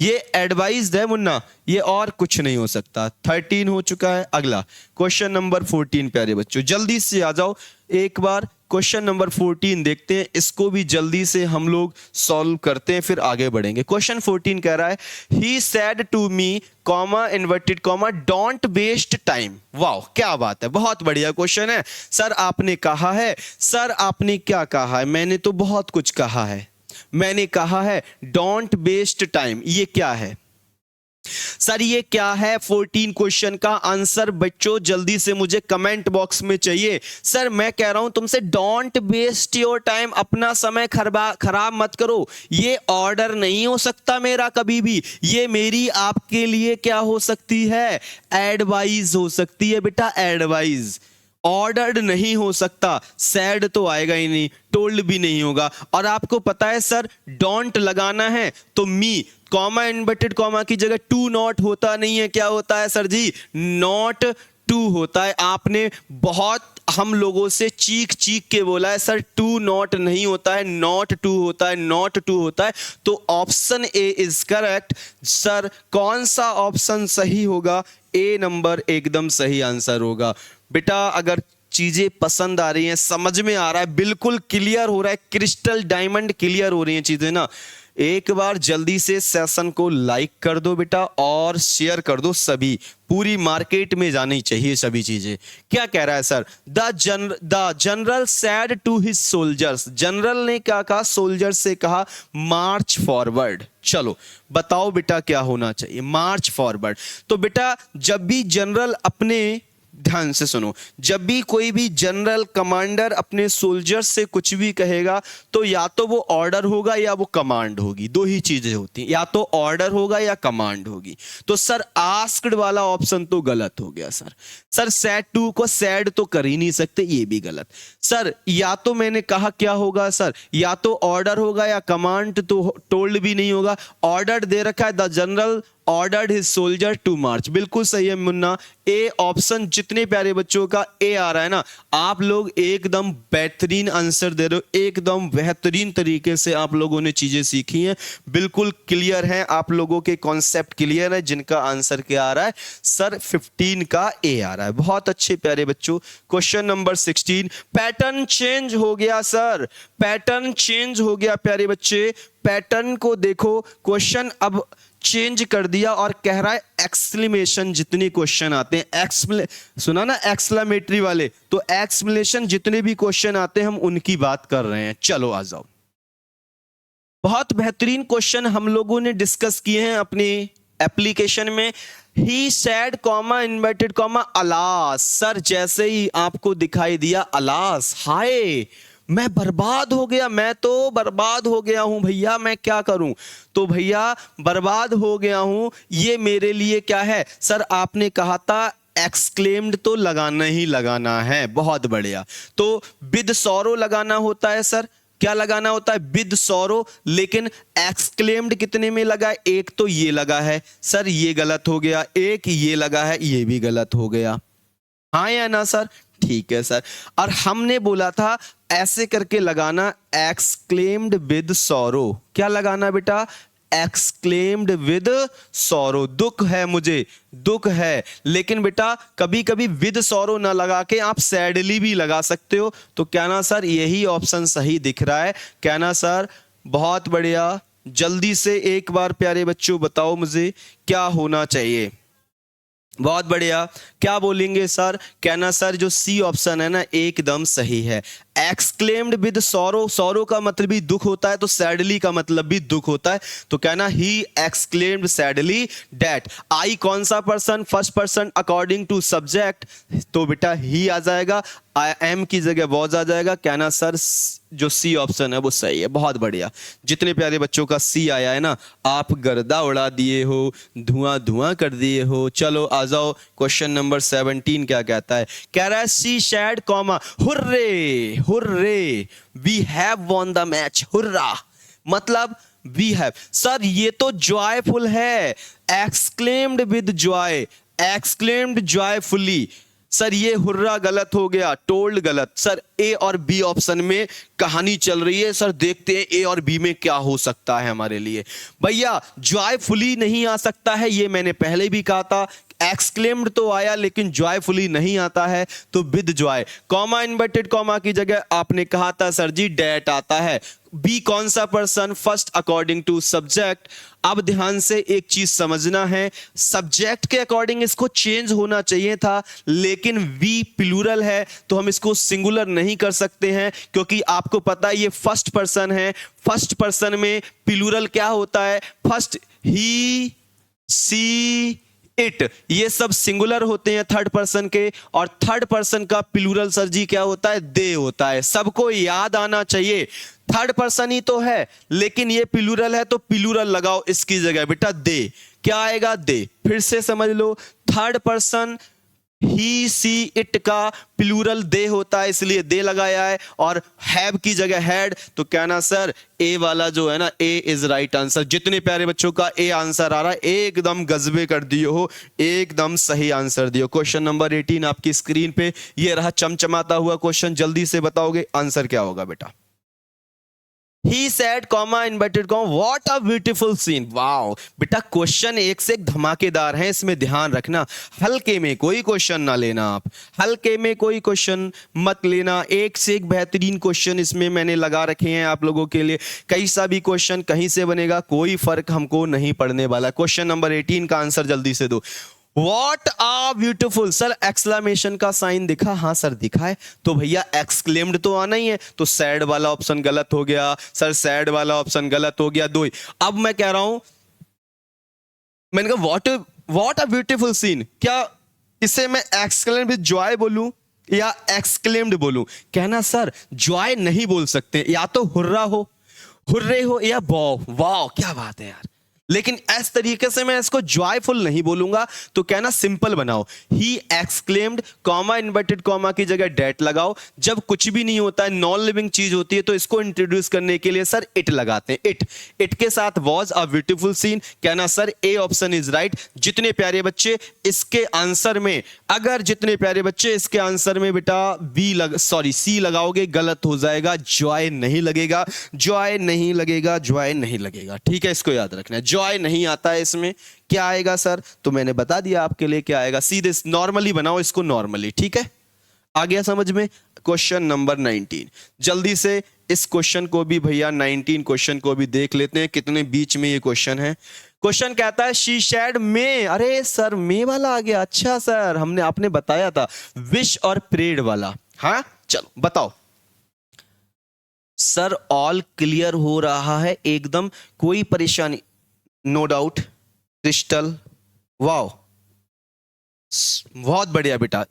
ये एडवाइस है मुन्ना, ये और कुछ नहीं हो सकता। 13 हो चुका है। अगला क्वेश्चन नंबर 14 प्यारे बच्चों जल्दी से आ जाओ, एक बार क्वेश्चन नंबर 14 देखते हैं, इसको भी जल्दी से हम लोग सॉल्व करते हैं फिर आगे बढ़ेंगे। क्वेश्चन 14 कह रहा है he said to me comma inverted comma don't waste time. Wow क्या बात है, बहुत बढ़िया क्वेश्चन है। सर आपने कहा है, सर आपने क्या कहा है? मैंने तो बहुत कुछ कहा है, मैंने कहा है डोंट वेस्ट टाइम। ये क्या है सर, ये क्या है? 14 क्वेश्चन का आंसर बच्चों जल्दी से मुझे कमेंट बॉक्स में चाहिए। सर मैं कह रहा हूं तुमसे डोंट वेस्ट योर टाइम, अपना समय खराब मत करो। ये ऑर्डर नहीं हो सकता मेरा कभी भी, ये मेरी आपके लिए क्या हो सकती है? एडवाइस हो सकती है बेटा, एडवाइस। ऑर्डर्ड नहीं हो सकता, सैड तो आएगा ही नहीं, टोल्ड भी नहीं होगा। और आपको पता है सर डोंट लगाना है तो मी कॉमा इन्वर्टेड कॉमा की जगह टू नॉट होता नहीं है, क्या होता है सर जी? नॉट टू होता है। आपने बहुत हम लोगों से चीख चीख के बोला है सर टू नॉट नहीं होता है, नॉट टू होता है, नॉट टू होता है। तो option A is correct. Sir कौन सा ऑप्शन सही होगा? ए नंबर एकदम सही आंसर होगा। बेटा अगर चीजें पसंद आ रही हैं, समझ में आ रहा है, बिल्कुल क्लियर हो रहा है, क्रिस्टल डायमंड क्लियर हो रही हैं चीजें ना, एक बार जल्दी से सेशन को लाइक कर दो बेटा और शेयर कर दो सभी, पूरी मार्केट में जानी चाहिए सभी चीजें। क्या कह रहा है sir? The general said to his soldiers, general ने क्या कहा? सोल्जर से कहा मार्च फॉरवर्ड। चलो बताओ बेटा क्या होना चाहिए? मार्च फॉरवर्ड। तो बेटा जब भी जनरल अपने, ध्यान से सुनो, जब भी कोई भी जनरल कमांडर अपने सोल्जर से कुछ भी कहेगा तो या तो वो ऑर्डर होगा या वो कमांड होगी, दो ही चीजें होती हैं, या तो ऑर्डर होगा या कमांड होगी। तो सर आस्क्ड वाला ऑप्शन तो गलत हो गया सर। सर सैड टू को सैड तो कर ही नहीं सकते, ये भी गलत। सर या तो मैंने कहा क्या होगा सर, या तो ऑर्डर होगा या कमांड, तो टोल्ड भी नहीं होगा। ऑर्डर दे रखा है the general ordered his soldier to march, बिल्कुल सही है मुन्ना। ए ऑप्शन, जितने प्यारे बच्चों का ए आ रहा है ना, आप लोग एकदम बेहतरीन आंसर दे रहे हो, एकदम बेहतरीन तरीके से आप लोगों ने चीजें सीखी हैं, बिल्कुल क्लियर है, आप लोगों के कॉन्सेप्ट क्लियर है। जिनका आंसर क्या आ रहा है सर? 15 का ए आ रहा है। बहुत अच्छे प्यारे बच्चों। क्वेश्चन नंबर 16, पैटर्न चेंज हो गया सर, पैटर्न चेंज हो गया प्यारे बच्चे। पैटर्न को देखो, क्वेश्चन अब चेंज कर दिया और कह रहा है एक्सक्लेमेशन। जितने क्वेश्चन आते हैं, सुना ना एक्सक्लेमेटरी वाले, तो एक्सक्लेमेशन जितने भी क्वेश्चन आते हैं हम उनकी बात कर रहे हैं। चलो आ जाओ। बहुत बेहतरीन क्वेश्चन हम लोगों ने डिस्कस किए हैं अपनी एप्लीकेशन में। He said comma inverted comma alas. Sir जैसे ही आपको दिखाई दिया अलास, हाय मैं बर्बाद हो गया, मैं तो बर्बाद हो गया हूं भैया, मैं क्या करूं? तो भैया बर्बाद हो गया हूं, ये मेरे लिए क्या है सर? आपने कहा था एक्सक्लेम्ड तो लगाना ही लगाना है। बहुत बढ़िया। तो विद सॉरो लगाना होता है सर, क्या लगाना होता है? With sorrow. लेकिन एक्सक्लेम्ड कितने में लगा है? एक तो ये लगा है सर, ये गलत हो गया। एक ये लगा है, ये भी गलत हो गया। हाँ या ना सर? ठीक है सर। और हमने बोला था ऐसे करके लगाना, एक्सक्लेम्ड विद सॉरो। क्या लगाना बेटा? Exclaimed with sorrow. दुख है मुझे, दुख है। लेकिन बेटा कभी कभी विद सॉरो ना लगा के आप सैडली भी लगा सकते हो। तो क्या ना सर यही ऑप्शन सही दिख रहा है? क्या ना सर? बहुत बढ़िया। जल्दी से एक बार प्यारे बच्चों बताओ मुझे क्या होना चाहिए। बहुत बढ़िया। क्या बोलेंगे सर? कहना सर जो सी ऑप्शन है ना एकदम सही है। एक्सक्लेम्ड विद सॉरो, सॉरो का मतलब भी दुख होता है, तो सैडली का मतलब भी दुख होता है। तो कहना he exclaimed sadly that. I कौन सा person? First person according to subject, तो बेटा ही आ जाएगा। आई एम की जगह वॉज आ जाएगा। कहना सर जो सी ऑप्शन है वो सही है। बहुत बढ़िया। जितने प्यारे बच्चों का सी आया है ना, आप गर्दा उड़ा दिए हो, धुआं धुआं कर दिए हो। चलो आ जाओ। क्वेश्चन नंबर 17 क्या कहता है? कह रहा है she said comma hurray, hurray we have won the match. Hurrah मतलब वी हैव। सर ये तो जॉयफुल है, exclaimed with joy, exclaimed joyfully. Sir ये हुर्रा गलत हो गया, टोल्ड गलत। सर ए और बी ऑप्शन में कहानी चल रही है। सर देखते हैं ए और बी में क्या हो सकता है हमारे लिए। भैया जॉयफुली नहीं आ सकता है, ये मैंने पहले भी कहा था। एक्सक्लेम्ड तो आया लेकिन जॉयफुली नहीं आता है, तो with Joy. Comma inverted comma की जगह आपने कहा था सर जी डैट आता है। बी कौन सा person? First according to subject. अब ध्यान से एक चीज समझना है, सब्जेक्ट के अकॉर्डिंग इसको चेंज होना चाहिए था, लेकिन वी प्लूरल है तो हम इसको सिंगुलर नहीं कर सकते हैं, क्योंकि आपको पता है ये फर्स्ट पर्सन है। फर्स्ट पर्सन में प्लूरल क्या होता है? फर्स्ट, ही, सी, इट, ये सब सिंगुलर होते हैं थर्ड पर्सन के। और थर्ड पर्सन का प्लूरल सर जी क्या होता है? दे होता है। सबको याद आना चाहिए, थर्ड पर्सन ही तो है लेकिन ये प्लूरल है, तो प्लूरल लगाओ इसकी जगह बेटा दे। क्या आएगा? दे। फिर से समझ लो, third person he, she, it का प्लूरल दे होता है, इसलिए दे लगाया है। और हैव की जगह हैड। तो कहना सर ए वाला जो है ना, ए इज राइट आंसर। जितने प्यारे बच्चों का ए आंसर आ रहा है एकदम गजबे कर दियो हो, एकदम सही आंसर दियो। क्वेश्चन नंबर 18 आपकी स्क्रीन पे ये रहा चमचमाता हुआ क्वेश्चन। जल्दी से बताओगे आंसर क्या होगा बेटा? He said comma inverted comma what a beautiful scene. Wow बेटा, क्वेश्चन एक से एक धमाकेदार हैं, इसमें ध्यान रखना। हल्के में कोई क्वेश्चन ना लेना, आप हल्के में कोई क्वेश्चन मत लेना। एक से एक बेहतरीन क्वेश्चन इसमें मैंने लगा रखे हैं आप लोगों के लिए। कैसा भी क्वेश्चन कहीं से बनेगा, कोई फर्क हमको नहीं पड़ने वाला। क्वेश्चन नंबर 18 का आंसर जल्दी से दो। What a beautiful। Sir exclamation का साइन दिखा? हाँ सर दिखा है। तो भैया एक्सक्लेम्ड तो आना ही है, तो सैड वाला ऑप्शन गलत हो गया सर, सैड वाला ऑप्शन गलत हो गया। दो ही। अब मैं कह रहा हूं, मैंने कहा व्हाट अ ब्यूटीफुल सीन, क्या इसे मैं एक्सक्लेम्ड विद जॉय बोलूं या एक्सक्लेम्ड बोलूं? कहना सर जॉय नहीं बोल सकते, या तो हुर्रा हो, हुर्रे हो, या वाव। वाव क्या बात है यार। लेकिन इस तरीके से मैं इसको जॉयफुल नहीं बोलूंगा, तो कहना सिंपल बनाओ। He exclaimed comma inverted comma की जगह डेट लगाओ। जब कुछ भी नहीं होता है, नॉन लिविंग चीज होती है, तो इसको इंट्रोड्यूस करने के लिए सर इट लगाते हैं। इट के साथ वॉज अ ब्यूटीफुल सीन। कहना sir A option is right. जितने प्यारे बच्चे इसके आंसर में, अगर जितने प्यारे बच्चे इसके आंसर में बेटा सी लगाओगे, गलत हो जाएगा। जॉय नहीं लगेगा, जॉय नहीं लगेगा, जॉय नहीं लगेगा। ठीक है, इसको याद रखना है। जॉय नहीं आता है इसमें। क्या आएगा सर? तो मैंने बता दिया आपके लिए क्या आएगा। सीधे नॉर्मली बनाओ इसको, नॉर्मली। ठीक है, आ गया समझ में। क्वेश्चन नंबर 19, जल्दी से इस क्वेश्चन को भी भैया 19 क्वेश्चन को भी देख लेते हैं, कितने बीच में ये क्वेश्चन है। क्वेश्चन कहता है शी शेड में। अरे सर मे वाला आ गया। अच्छा सर, हमने आपने बताया था विश और प्रेड वाला। हाँ चलो बताओ सर। ऑल क्लियर हो रहा है एकदम, कोई परेशानी? No doubt crystal. वाओ बहुत बढ़िया बेटा,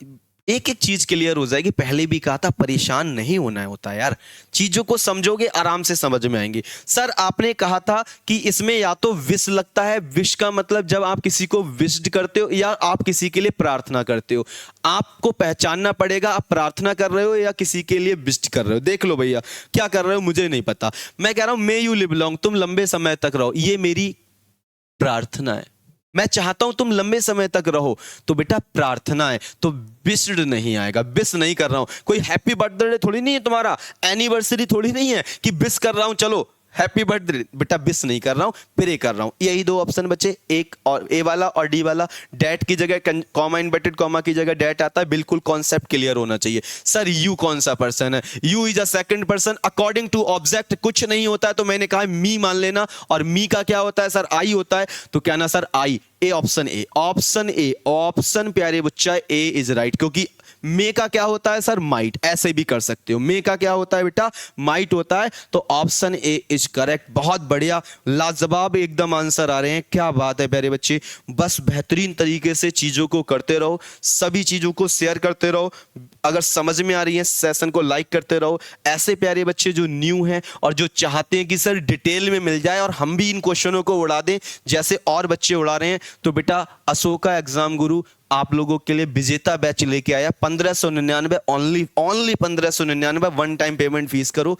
एक एक चीज क्लियर हो जाएगी। पहले भी कहा था परेशान नहीं होना होता यार, चीजों को समझोगे आराम से समझ में आएंगी। सर आपने कहा था कि इसमें या तो विश लगता है। विश का मतलब जब आप किसी को विश्ड करते हो या आप किसी के लिए प्रार्थना करते हो, आपको पहचानना पड़ेगा आप प्रार्थना कर रहे हो या किसी के लिए विश्ड कर रहे हो। देख लो भैया क्या कर रहे हो, मुझे नहीं पता। मैं कह रहा हूं मे यू लिव लॉन्ग, तुम लंबे समय तक रहो, ये मेरी प्रार्थना है। मैं चाहता हूं तुम लंबे समय तक रहो, तो बेटा प्रार्थना है, तो विश्ड नहीं आएगा। विश नहीं कर रहा हूं, कोई हैप्पी बर्थडे थोड़ी नहीं है तुम्हारा, एनिवर्सरी थोड़ी नहीं है कि विश कर रहा हूं चलो हैप्पी बर्थडे। बेटा विश नहीं कर रहा हूं, प्रे कर रहा हूं। यही दो ऑप्शन बचे, एक और ए वाला और डी वाला। डेट की जगह कॉमा इन्वर्टेड कॉमा की जगह डेट आता है। बिल्कुल कॉन्सेप्ट क्लियर होना चाहिए। सर यू कौन सा पर्सन है? You is a second person according to object. कुछ नहीं होता है तो मैंने कहा मी मान लेना, और मी का क्या होता है सर? आई होता है, तो कहना sir I. A option A, option A, option प्यारे बच्चा ए इज राइट। क्योंकि मे का क्या होता है सर? माइट। ऐसे भी कर सकते हो, मे का क्या होता है बेटा? माइट होता है, तो ऑप्शन ए इज करेक्ट। बहुत बढ़िया, लाजवाब एकदम आंसर आ रहे हैं। क्या बात है प्यारे बच्चे, बस बेहतरीन तरीके से चीजों को करते रहो, सभी चीजों को शेयर करते रहो। अगर समझ में आ रही है सेशन को लाइक करते रहो। ऐसे प्यारे बच्चे जो न्यू हैं और जो चाहते हैं कि सर डिटेल में मिल जाए और हम भी इन क्वेश्चनों को उड़ा दें जैसे और बच्चे उड़ा रहे हैं, तो बेटा अशोका एग्जाम गुरु आप लोगों के लिए विजेता बैच लेके आया। 1599 only 1599, one time payment fees करो।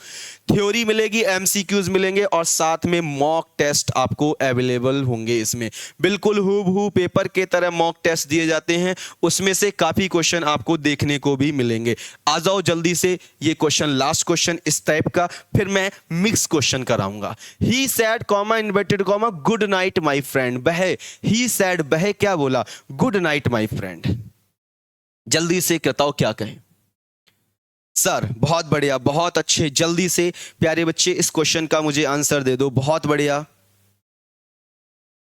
थ्योरी मिलेगी, एमसीक्यूज मिलेंगे और साथ में मॉक टेस्ट आपको अवेलेबल होंगे। इसमें बिल्कुल हूबहू पेपर के तरह मॉक टेस्ट दिए जाते हैं, उसमें से काफी क्वेश्चन आपको देखने को भी मिलेंगे। आ जाओ जल्दी से, ये क्वेश्चन लास्ट क्वेश्चन इस टाइप का, फिर मैं मिक्स क्वेश्चन कराऊंगा। He said comma inverted comma good night my friend. बहे, ही सैड बहे क्या बोला? Good night my friend. जल्दी से बताओ क्या कहें सर? बहुत बढ़िया, बहुत अच्छे। जल्दी से प्यारे बच्चे इस क्वेश्चन का मुझे आंसर दे दो। बहुत बढ़िया,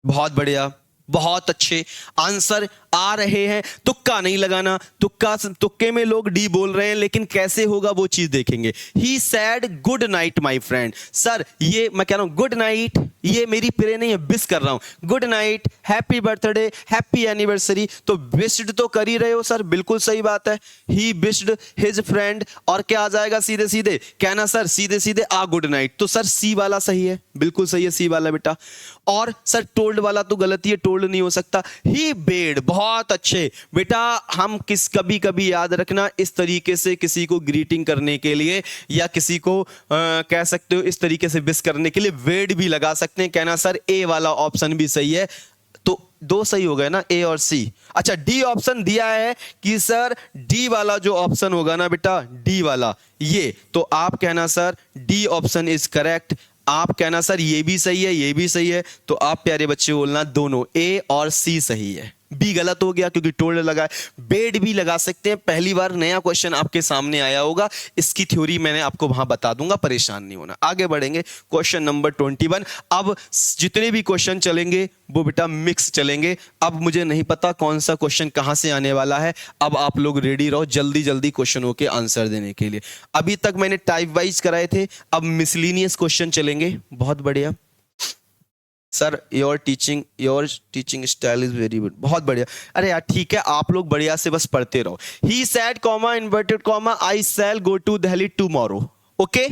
बहुत बढ़िया, बहुत अच्छे आंसर आ रहे हैं। तुक्का नहीं लगाना, तुक्के में लोग डी बोल रहे हैं, लेकिन कैसे होगा वो चीज देखेंगे। He said good night my friend. Sir ये मैं कह रहा हूं गुड नाइट, ये मेरी प्रे नहीं है, विश कर रहा हूं। Good night, happy birthday, happy anniversary, तो विश्ड तो कर ही रहे हो सर, बिल्कुल सही बात है। ही विश्ड हिज फ्रेंड, और क्या आ जाएगा सीधे सीधे? कहना सर सीधे सीधे आ गुड नाइट, तो सर सी वाला सही है, बिल्कुल सही है सी वाला बेटा। और सर टोल्ड वाला तो गलती है, टोल्ड नहीं हो सकता। ही बेड, बहुत अच्छे बेटा। हम कभी कभी याद रखना, इस तरीके से किसी को ग्रीटिंग करने के लिए या किसी को कह सकते हो इस तरीके से विश करने के लिए वेड भी लगा सकते हैं। कहना सर ए वाला ऑप्शन भी सही है, तो दो सही हो गए ना, ए और सी। अच्छा डी ऑप्शन दिया है कि सर डी वाला जो ऑप्शन होगा ना बेटा, डी वाला ये, तो आप कहना sir D option is correct. आप कहना सर ये भी सही है, ये भी सही है, तो आप प्यारे बच्चे बोलना दोनों ए और सी सही है। बी गलत हो गया क्योंकि टोल्ड लगा है। बेड भी लगा सकते हैं, पहली बार नया क्वेश्चन आपके सामने आया होगा, इसकी थ्योरी मैंने आपको वहां बता दूंगा, परेशान नहीं होना। आगे बढ़ेंगे क्वेश्चन नंबर 21। अब जितने भी क्वेश्चन चलेंगे वो बेटा मिक्स चलेंगे। अब मुझे नहीं पता कौन सा क्वेश्चन कहां से आने वाला है, अब आप लोग रेडी रहो जल्दी जल्दी क्वेश्चनों के आंसर देने के लिए। अभी तक मैंने टाइप वाइज कराए थे, अब मिसलिनियस क्वेश्चन चलेंगे। बहुत बढ़िया sir, your teaching style is very good, बहुत बढ़िया। अरे यार ठीक है, आप लोग बढ़िया से बस पढ़ते रहो। He said comma inverted comma I shall go to Delhi tomorrow. Okay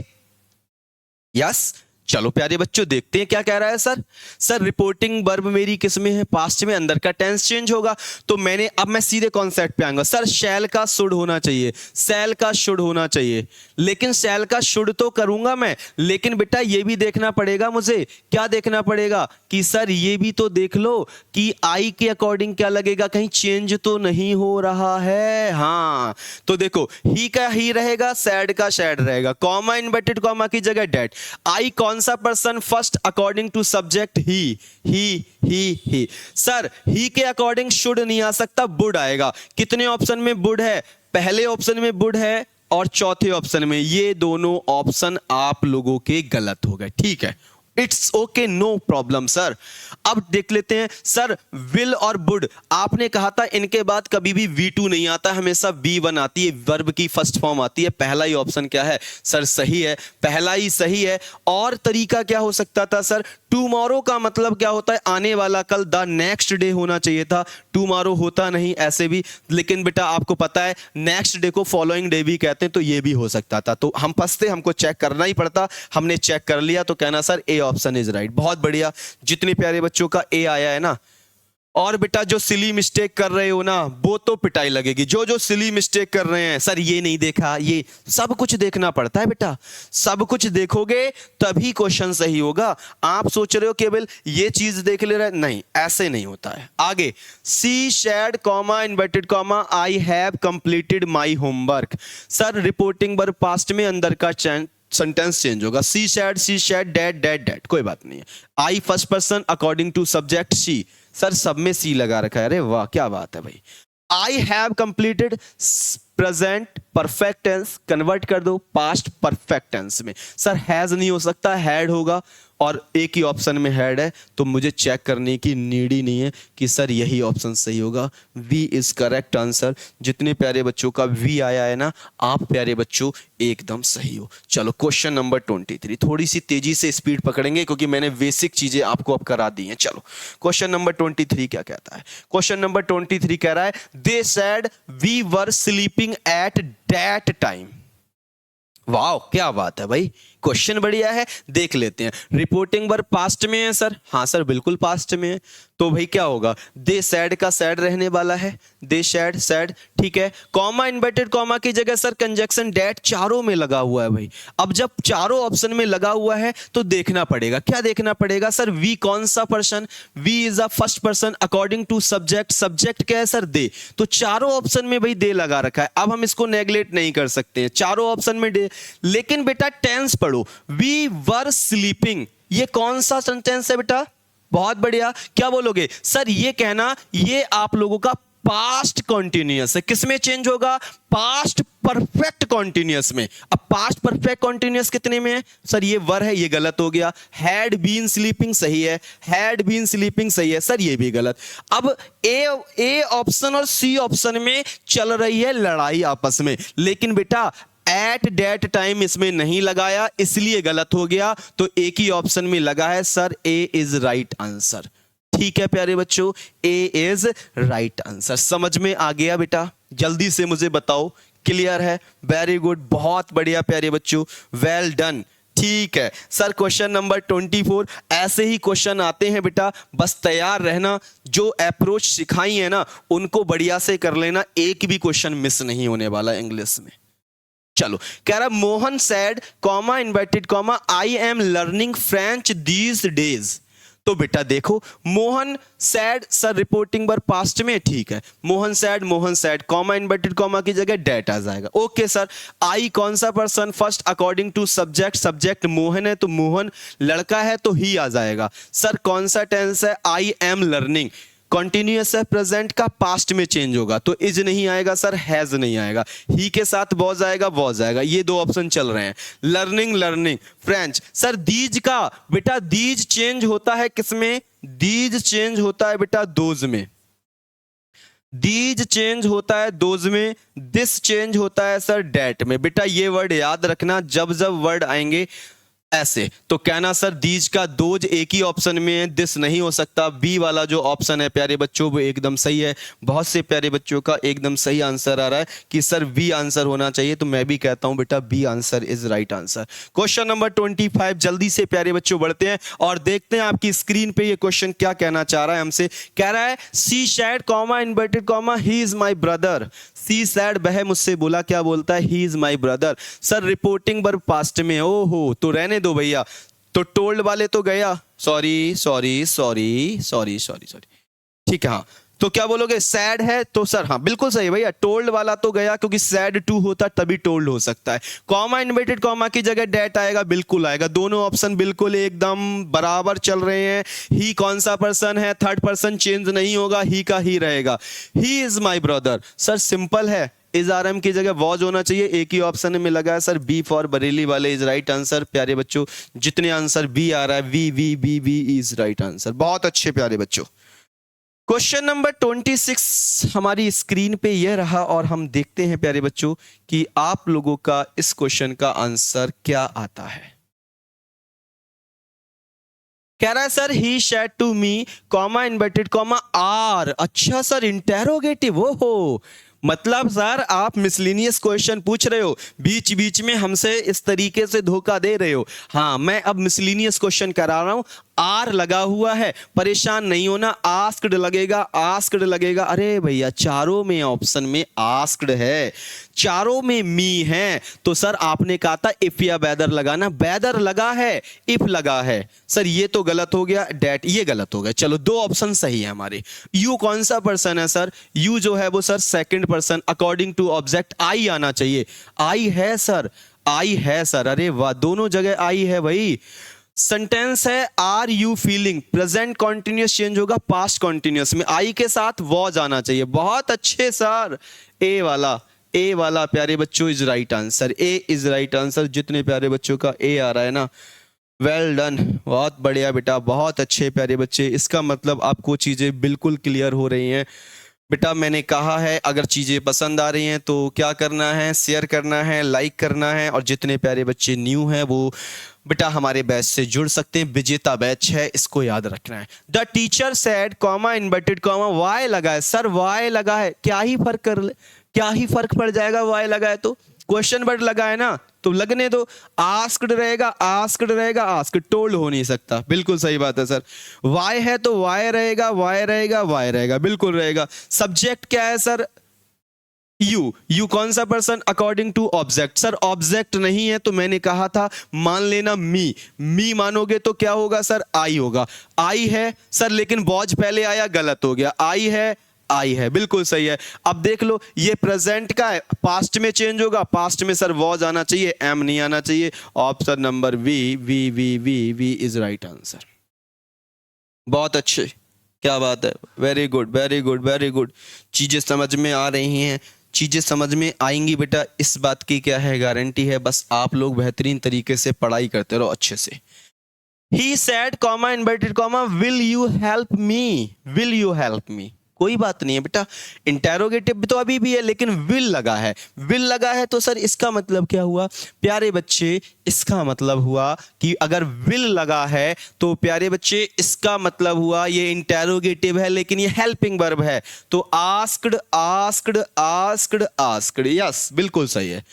yes, चलो प्यारे बच्चों देखते हैं क्या कह रहा है सर। सर रिपोर्टिंग वर्ब मेरी किस में है, पास्ट में, अंदर का टेंस चेंज होगा। तो मैंने, अब मैं सीधे कॉन्सेप्ट पे आऊंगा। सर शैल का शुड होना चाहिए, शैल का शुड होना चाहिए, लेकिन शैल का शुड तो करूंगा मैं, लेकिन बेटा ये भी देखना पड़ेगा मुझे। क्या देखना पड़ेगा कि सर ये भी तो देख लो कि आई के अकॉर्डिंग क्या लगेगा, कहीं चेंज तो नहीं हो रहा है। हाँ तो देखो, ही का ही रहेगा, सैड का सैड रहेगा, कॉमा इन्वर्टेड कॉमा की जगह डेट। आई कौन सा person first according to subject, he. Sir he के अकॉर्डिंग शुड नहीं आ सकता, वुड आएगा। कितने ऑप्शन में वुड है, पहले ऑप्शन में वुड है और चौथे ऑप्शन में। ये दोनों ऑप्शन आप लोगों के गलत हो गए, ठीक है, it's okay, no problem sir. अब देख लेते हैं सर, विल और वुड आपने कहा था इनके बाद कभी भी V2 नहीं आता, हमेशा V1 आती है, वर्ब की फर्स्ट फॉर्म आती है। पहला ही ऑप्शन क्या है सर, सही है, पहला ही सही है। और तरीका क्या हो सकता था सर, टुमारो का मतलब क्या होता है, आने वाला कल, द नेक्स्ट डे होना चाहिए था, टुमारो होता नहीं ऐसे भी। लेकिन बेटा आपको पता है नेक्स्ट डे को फॉलोइंग डे भी कहते हैं, तो ये भी हो सकता था। तो हम फंसते, हमको चेक करना ही पड़ता, हमने चेक कर लिया, तो कहना sir A option is right. बहुत बढ़िया, जितने प्यारे बच्चों का ए आया है ना। और बेटा जो सिली मिस्टेक कर रहे हो ना, वो तो पिटाई लगेगी। जो सिली मिस्टेक कर रहे हैं, सर ये नहीं देखा, ये सब कुछ देखना पड़ता है बेटा, सब कुछ देखोगे तभी क्वेश्चन सही होगा। आप सोच रहे हो केवल ये चीज देख ले रहे, नहीं, ऐसे नहीं होता है। आगे, she said comma inverted comma I have completed my homework. Sir reporting verb past में, अंदर का सेंटेंस चेंज होगा, सी शेड डैड, कोई बात नहीं है। I first person according to subject she, sir सब में सी लगा रखा है, अरे वाह क्या बात है भाई। I have completed present perfect tense, convert कर दो पास्ट परफेक्ट टेंस में। सर हैज नहीं हो सकता, हैड होगा, और एक ही ऑप्शन में हैड है, तो मुझे चेक करने की नीड ही नहीं है कि सर यही ऑप्शन सही होगा। B is correct answer. जितने प्यारे बच्चों का वी आया है ना, आप प्यारे बच्चों एकदम सही हो। चलो क्वेश्चन नंबर 23, थोड़ी सी तेजी से स्पीड पकड़ेंगे क्योंकि मैंने बेसिक चीजें आपको अब करा दी हैं। चलो क्वेश्चन नंबर 23 क्या कहता है। क्वेश्चन नंबर 23 कह रहा है, they said we were sleeping at that time. वाह क्या बात है भाई, क्वेश्चन बढ़िया है, देख लेते हैं। रिपोर्टिंग वर्ब पास्ट में है सर, हाँ सर बिल्कुल पास्ट में है, तो भाई क्या होगा, दे सैड का सैड रहने वाला है, दे सैड सैड, ठीक है। कॉमा इन्वर्टेड कॉमा की जगह सर कंजक्शन डैट चारों में लगा हुआ है भाई। अब जब चारों ऑप्शन में लगा हुआ है तो देखना पड़ेगा, क्या देखना पड़ेगा सर, वी कौन सा person, we is a first person according to subject, subject क्या है सर, दे, तो चारों ऑप्शन में भाई दे लगा रखा है। अब हम इसको नेग्लेक्ट नहीं कर सकते हैं, चारों ऑप्शन में दे। लेकिन बेटा टेंस पढ़ो, वी वर स्लीपिंग, ये कौन सा सेंटेंस है बेटा, बहुत बढ़िया, क्या बोलोगे सर, ये कहना ये आप लोगों का पास्ट कॉन्टिन्यूअस है, किसमें चेंज होगा, पास्ट परफेक्ट कॉन्टिन्यूअस में। अब पास्ट परफेक्ट कॉन्टिन्यूअस कितने में है सर, ये वर है, ये गलत हो गया। हैड बीन स्लीपिंग सही है, हैड बीन स्लीपिंग सही है सर, ये भी गलत। अब ए ऑप्शन और सी ऑप्शन में चल रही है लड़ाई आपस में, लेकिन बेटा एट डेट टाइम इसमें नहीं लगाया, इसलिए गलत हो गया, तो एक ही ऑप्शन में लगा है sir, A is right answer. ठीक है प्यारे बच्चों, ए इज राइट आंसर। समझ में आ गया बेटा, जल्दी से मुझे बताओ, क्लियर है, वेरी गुड, बहुत बढ़िया प्यारे बच्चों, वेल डन। ठीक है सर, क्वेश्चन नंबर 24, ऐसे ही क्वेश्चन आते हैं बेटा, बस तैयार रहना, जो अप्रोच सिखाई है ना उनको बढ़िया से कर लेना, एक भी क्वेश्चन मिस नहीं होने वाला इंग्लिश में। चलो कह रहा, Mohan sad comma inverted comma I am learning French these days. तो बेटा देखो, मोहन सैड सर रिपोर्टिंग वर पास्ट में, ठीक है, Mohan sad comma inverted comma की जगह डेट आ जाएगा। ओके सर, आई कौन सा person, first according to subject, subject Mohan है तो मोहन, लड़का है तो ही आ जाएगा। सर कौन सा टेंस है, आई एम लर्निंग, कॉन्टिन्यूअस है, प्रेजेंट का पास्ट में चेंज होगा तो इज नहीं आएगा सर, हैज नहीं आएगा, ही के साथ वॉज आएगा, वॉज आएगा। ये दो ऑप्शन चल रहे हैं। Learning learning, French sir these का, बेटा दीज चेंज होता है किसमें, दीज चेंज होता है बेटा दोज में, दीज चेंज होता है दोज में, दिस चेंज होता है सर डेट में। बेटा ये वर्ड याद रखना, जब जब वर्ड आएंगे ऐसे तो कहना सर दीज का दोज एक ही ऑप्शन में है, दिस नहीं हो सकता। बी वाला जो ऑप्शन है प्यारे बच्चों वो एकदम सही है। बहुत से प्यारे बच्चों का एकदम सही आंसर आ रहा है कि सर बी आंसर होना चाहिए, तो मैं भी कहता हूं बेटा B answer is right answer. Question number 25, जल्दी से प्यारे बच्चों बढ़ते हैं और देखते हैं आपकी स्क्रीन पे ये क्वेश्चन क्या कहना चाह रहा है हमसे। कह रहा है she said comma inverted comma he is my brother, she said वह मुझसे बोला, क्या बोलता है, he is my brother. Sir reporting verb past में, ओहो तो रहने दो भैया, तो टोल्ड वाले तो गया, sorry sorry sorry sorry sorry sorry, ठीक है हाँ, तो क्या बोलोगे, सैड है तो सर हाँ बिल्कुल सही भैया, टोल्ड वाला तो गया क्योंकि सैड टू होता तभी टोल्ड हो सकता है। कॉमा इन्वर्टेड कॉमा की जगह डेट आएगा, बिल्कुल आएगा, दोनों ऑप्शन बिल्कुल एकदम बराबर चल रहे हैं। ही कौन सा पर्सन है, थर्ड पर्सन चेंज नहीं होगा, ही का ही रहेगा, ही is my brother. Sir simple है, इज आर एम की जगह वॉज होना चाहिए, एक ही ऑप्शन में लगा है सर, बी फॉर बरेली वाले इज राइट आंसर। प्यारे बच्चों जितने आंसर बी आ रहा है, B B B B is right answer. बहुत अच्छे प्यारे बच्चों। क्वेश्चन नंबर 26 हमारी स्क्रीन पे यह रहा और हम देखते हैं प्यारे बच्चों कि आप लोगों का इस क्वेश्चन का आंसर क्या आता है। कह रहा है sir he said to me comma inverted comma are, अच्छा सर इंटेरोगेटिव, वो हो मतलब सर आप मिसलिनियस क्वेश्चन पूछ रहे हो, बीच बीच में हमसे इस तरीके से धोखा दे रहे हो। हाँ मैं अब मिसलिनियस क्वेश्चन करा रहा हूं, आर लगा हुआ है, परेशान नहीं होना, आस्क्ड लगेगा, आस्क्ड लगेगा। अरे भैया चारों में ऑप्शन में आस्क्ड है, चारों में मी है, तो सर आपने कहा था इफ या वेदर लगाना, वेदर लगा है, इफ लगा है। सर ये तो गलत हो गया, डेट ये गलत हो गया। चलो दो ऑप्शन सही है हमारे। यू कौन सा पर्सन है सर, यू जो है वो sir second person, according to object I आना चाहिए, आई है सर, आई है सर, अरे वाह दोनों जगह आई है भाई। सेंटेंस है are you feeling, present continuous change होगा पास्ट कॉन्टिन्यूस में, आई के साथ वॉज आना चाहिए। बहुत अच्छे सर, ए वाला प्यारे बच्चों is right answer, A is right answer. जितने प्यारे बच्चों का ए आ रहा है ना, वेल डन, बहुत बढ़िया बेटा, बहुत अच्छे प्यारे बच्चे। इसका मतलब आपको चीजें बिल्कुल क्लियर हो रही हैं। बेटा मैंने कहा है अगर चीज़ें पसंद आ रही हैं तो क्या करना है, शेयर करना है, लाइक करना है, और जितने प्यारे बच्चे न्यू हैं वो बेटा हमारे बैच से जुड़ सकते हैं, विजेता बैच है, इसको याद रखना है। The teacher said comma inverted comma why लगा है, सर वाई लगा है, क्या ही फर्क पड़ जाएगा वाई लगा है तो, क्वेश्चन वर्ड लगा है ना तो लगने दो, आस्क्ड रहेगा, आस्क्ड रहेगा, आस्क्ड टोल्ड हो नहीं सकता, बिल्कुल सही बात है सर। वाई है तो वाई रहेगा, वाई रहेगा, वाई रहेगा, बिल्कुल रहेगा। सब्जेक्ट क्या है सर, यू कौन सा person, according to object, sir object नहीं है तो मैंने कहा था मान लेना मी मानोगे तो क्या होगा सर, आई होगा, आई है सर, लेकिन वॉज पहले आया, गलत हो गया, आई है, बिल्कुल सही है। अब देख लो ये प्रेजेंट का है, पास्ट में चेंज होगा, पास्ट में सर वॉज आना चाहिए, एम नहीं आना चाहिए। Option number B is right answer. बहुत अच्छे, क्या बात है, very good very good very good. चीजें समझ में आ रही हैं, चीजें समझ में आएंगी बेटा, इस बात की क्या है गारंटी है, बस आप लोग बेहतरीन तरीके से पढ़ाई करते रहो अच्छे से। ही said comma inverted comma will you help me, कोई बात नहीं है बेटा, इंटेरोगेटिव तो अभी भी है लेकिन विल लगा है तो सर इसका मतलब क्या हुआ प्यारे बच्चे, इसका मतलब हुआ कि अगर विल लगा है तो प्यारे बच्चे इसका मतलब हुआ ये इंटेरोगेटिव है लेकिन ये हेल्पिंग वर्ब है, तो आस्क्ड, यस बिल्कुल सही है।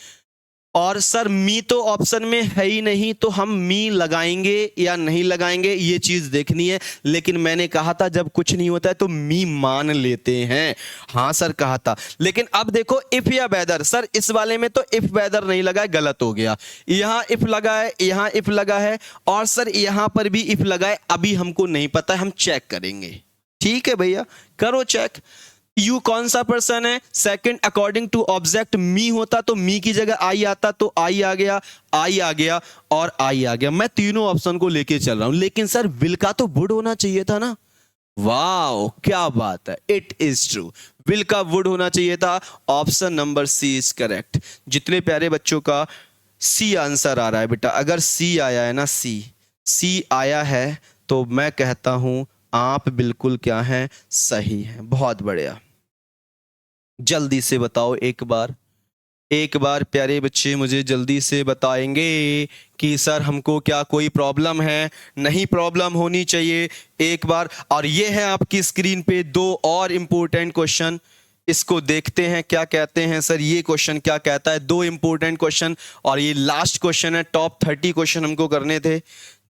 और सर मी तो ऑप्शन में है ही नहीं, तो हम मी लगाएंगे या नहीं लगाएंगे ये चीज देखनी है। लेकिन मैंने कहा था जब कुछ नहीं होता है तो मी मान लेते हैं। हाँ सर कहा था। लेकिन अब देखो इफ या वेदर, सर इस वाले में तो इफ वेदर नहीं लगा है, गलत हो गया। यहां इफ लगा है, यहां इफ लगा है, और सर यहां पर भी इफ लगा है। अभी हमको नहीं पता, हम चेक करेंगे। ठीक है भैया, करो चेक। यू कौन सा पर्सन है? सेकंड अकॉर्डिंग टू ऑब्जेक्ट मी होता तो मी की जगह आई आता, तो आई आ गया, आई आ गया और आई आ गया। मैं तीनों ऑप्शन को लेके चल रहा हूं। लेकिन सर विल का तो वुड होना चाहिए था ना। वाओ क्या बात है, इट इज ट्रू, विल का वुड होना चाहिए था। Option number C is correct. जितने प्यारे बच्चों का सी आंसर आ रहा है बेटा, अगर सी आया है ना, सी आया है, तो मैं कहता हूं आप बिल्कुल क्या हैं, सही हैं। बहुत बढ़िया। जल्दी से बताओ एक बार प्यारे बच्चे मुझे जल्दी से बताएंगे कि सर हमको क्या कोई प्रॉब्लम है? नहीं, प्रॉब्लम होनी चाहिए एक बार। और ये है आपकी स्क्रीन पे दो और इंपॉर्टेंट क्वेश्चन, इसको देखते हैं क्या कहते हैं। सर ये क्वेश्चन क्या कहता है? दो इंपॉर्टेंट क्वेश्चन और ये लास्ट क्वेश्चन है। टॉप 30 क्वेश्चन हमको करने थे।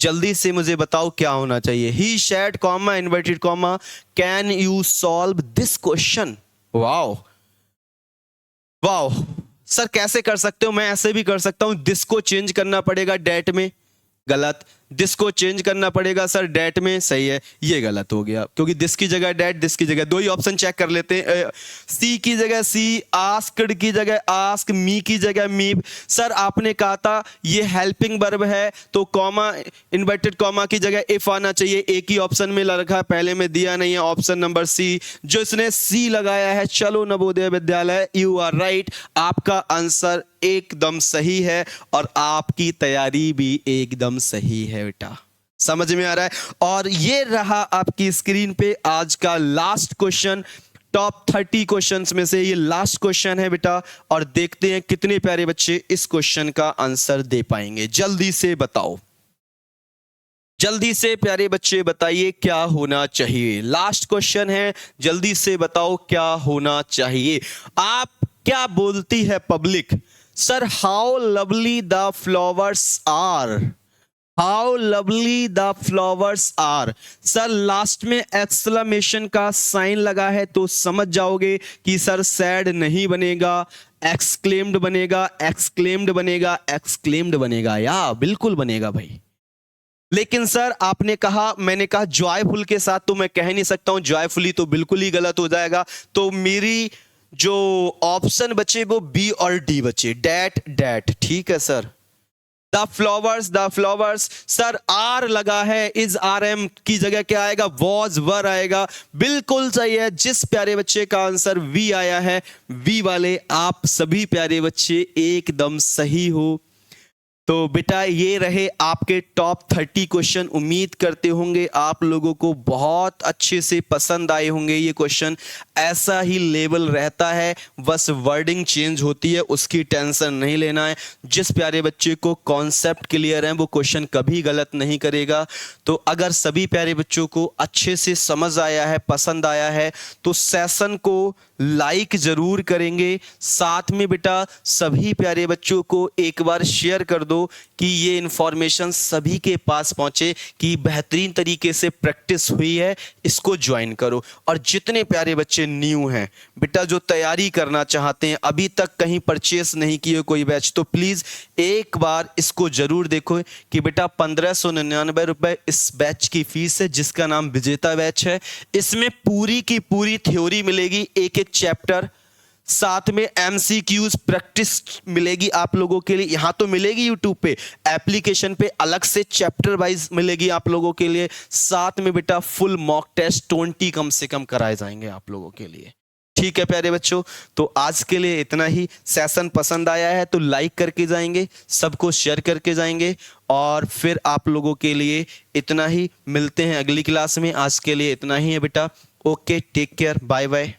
जल्दी से मुझे बताओ क्या होना चाहिए। He said comma inverted comma, can you solve this question? Wow wow sir कैसे कर सकते हो? मैं ऐसे भी कर सकता हूं, दिस को चेंज करना पड़ेगा डेट में, गलत। दिस को चेंज करना पड़ेगा सर डेट में, सही है, ये गलत हो गया क्योंकि दिस की जगह डेट, दिस की जगह। दो ही ऑप्शन चेक कर लेते हैं। सी की जगह सी, आस्क्ड की जगह आस्क, मी की जगह मी। सर आपने कहा था ये हेल्पिंग वर्ब है तो कॉमा इन्वर्टेड कॉमा की जगह इफ आना चाहिए। एक ही ऑप्शन में रखा है, पहले में दिया नहीं है। ऑप्शन नंबर सी, जो इसने सी लगाया है, चलो Navodaya Vidyalaya, you are right. आपका आंसर एकदम सही है और आपकी तैयारी भी एकदम सही है बेटा। समझ में आ रहा है? और ये रहा आपकी स्क्रीन पे आज का लास्ट क्वेश्चन। टॉप 30 क्वेश्चंस में से ये लास्ट क्वेश्चन है बेटा, और देखते हैं कितने प्यारे बच्चे इस क्वेश्चन का आंसर दे पाएंगे। जल्दी से बताओ, जल्दी से प्यारे बच्चे बताइए क्या होना चाहिए। लास्ट क्वेश्चन है, जल्दी से बताओ क्या होना चाहिए। आप क्या बोलती है public? Sir how lovely the flowers are, how lovely the flowers are. Sir last में एक्सक्लेमेशन का साइन लगा है तो समझ जाओगे कि सर सैड नहीं बनेगा, एक्सक्लेम्ड बनेगा, एक्सक्लेम्ड बनेगा, एक्सक्लेम्ड बनेगा, या बिल्कुल बनेगा भाई। लेकिन सर आपने कहा, मैंने कहा जॉयफुल के साथ तो मैं कह नहीं सकता हूं, जॉयफुली तो बिल्कुल ही गलत हो जाएगा। तो मेरी जो ऑप्शन बचे वो बी और डी बचे, डैट डैट। ठीक है sir. The flowers, sir are लगा है, इज आर एम की जगह क्या आएगा? वॉज वर आएगा। बिल्कुल सही है। जिस प्यारे बच्चे का आंसर वी आया है, वी वाले आप सभी प्यारे बच्चे एकदम सही हो। तो बेटा ये रहे आपके टॉप 30 क्वेश्चन। उम्मीद करते होंगे आप लोगों को बहुत अच्छे से पसंद आए होंगे ये क्वेश्चन। ऐसा ही लेवल रहता है, बस वर्डिंग चेंज होती है, उसकी टेंशन नहीं लेना है। जिस प्यारे बच्चे को कॉन्सेप्ट क्लियर है वो क्वेश्चन कभी गलत नहीं करेगा। तो अगर सभी प्यारे बच्चों को अच्छे से समझ आया है, पसंद आया है, तो सेशन को लाइक जरूर करेंगे। साथ में बेटा सभी प्यारे बच्चों को एक बार शेयर कर दो कि ये इंफॉर्मेशन सभी के पास पहुंचे कि बेहतरीन तरीके से प्रैक्टिस हुई है, इसको ज्वाइन करो। और जितने प्यारे बच्चे न्यू हैं बेटा, जो तैयारी करना चाहते हैं, अभी तक कहीं परचेस नहीं किए कोई बैच, तो प्लीज एक बार इसको जरूर देखो कि बेटा 1599 रुपए इस बैच की फीस है, जिसका नाम विजेता बैच है। इसमें पूरी की पूरी थ्योरी मिलेगी, एक एक चैप्टर, साथ में एमसीक्यूज प्रैक्टिस मिलेगी आप लोगों के लिए। यहां तो मिलेगी यूट्यूब पे, एप्लीकेशन पे अलग से चैप्टर वाइज मिलेगी आप लोगों के लिए। साथ में बेटा फुल मॉक टेस्ट 20 कम से कम कराए जाएंगे आप लोगों के लिए। ठीक है प्यारे बच्चों, तो आज के लिए इतना ही। सेशन पसंद आया है तो लाइक करके जाएंगे, सबको शेयर करके जाएंगे, और फिर आप लोगों के लिए इतना ही। मिलते हैं अगली क्लास में, आज के लिए इतना ही है बेटा। Okay, take care, bye bye.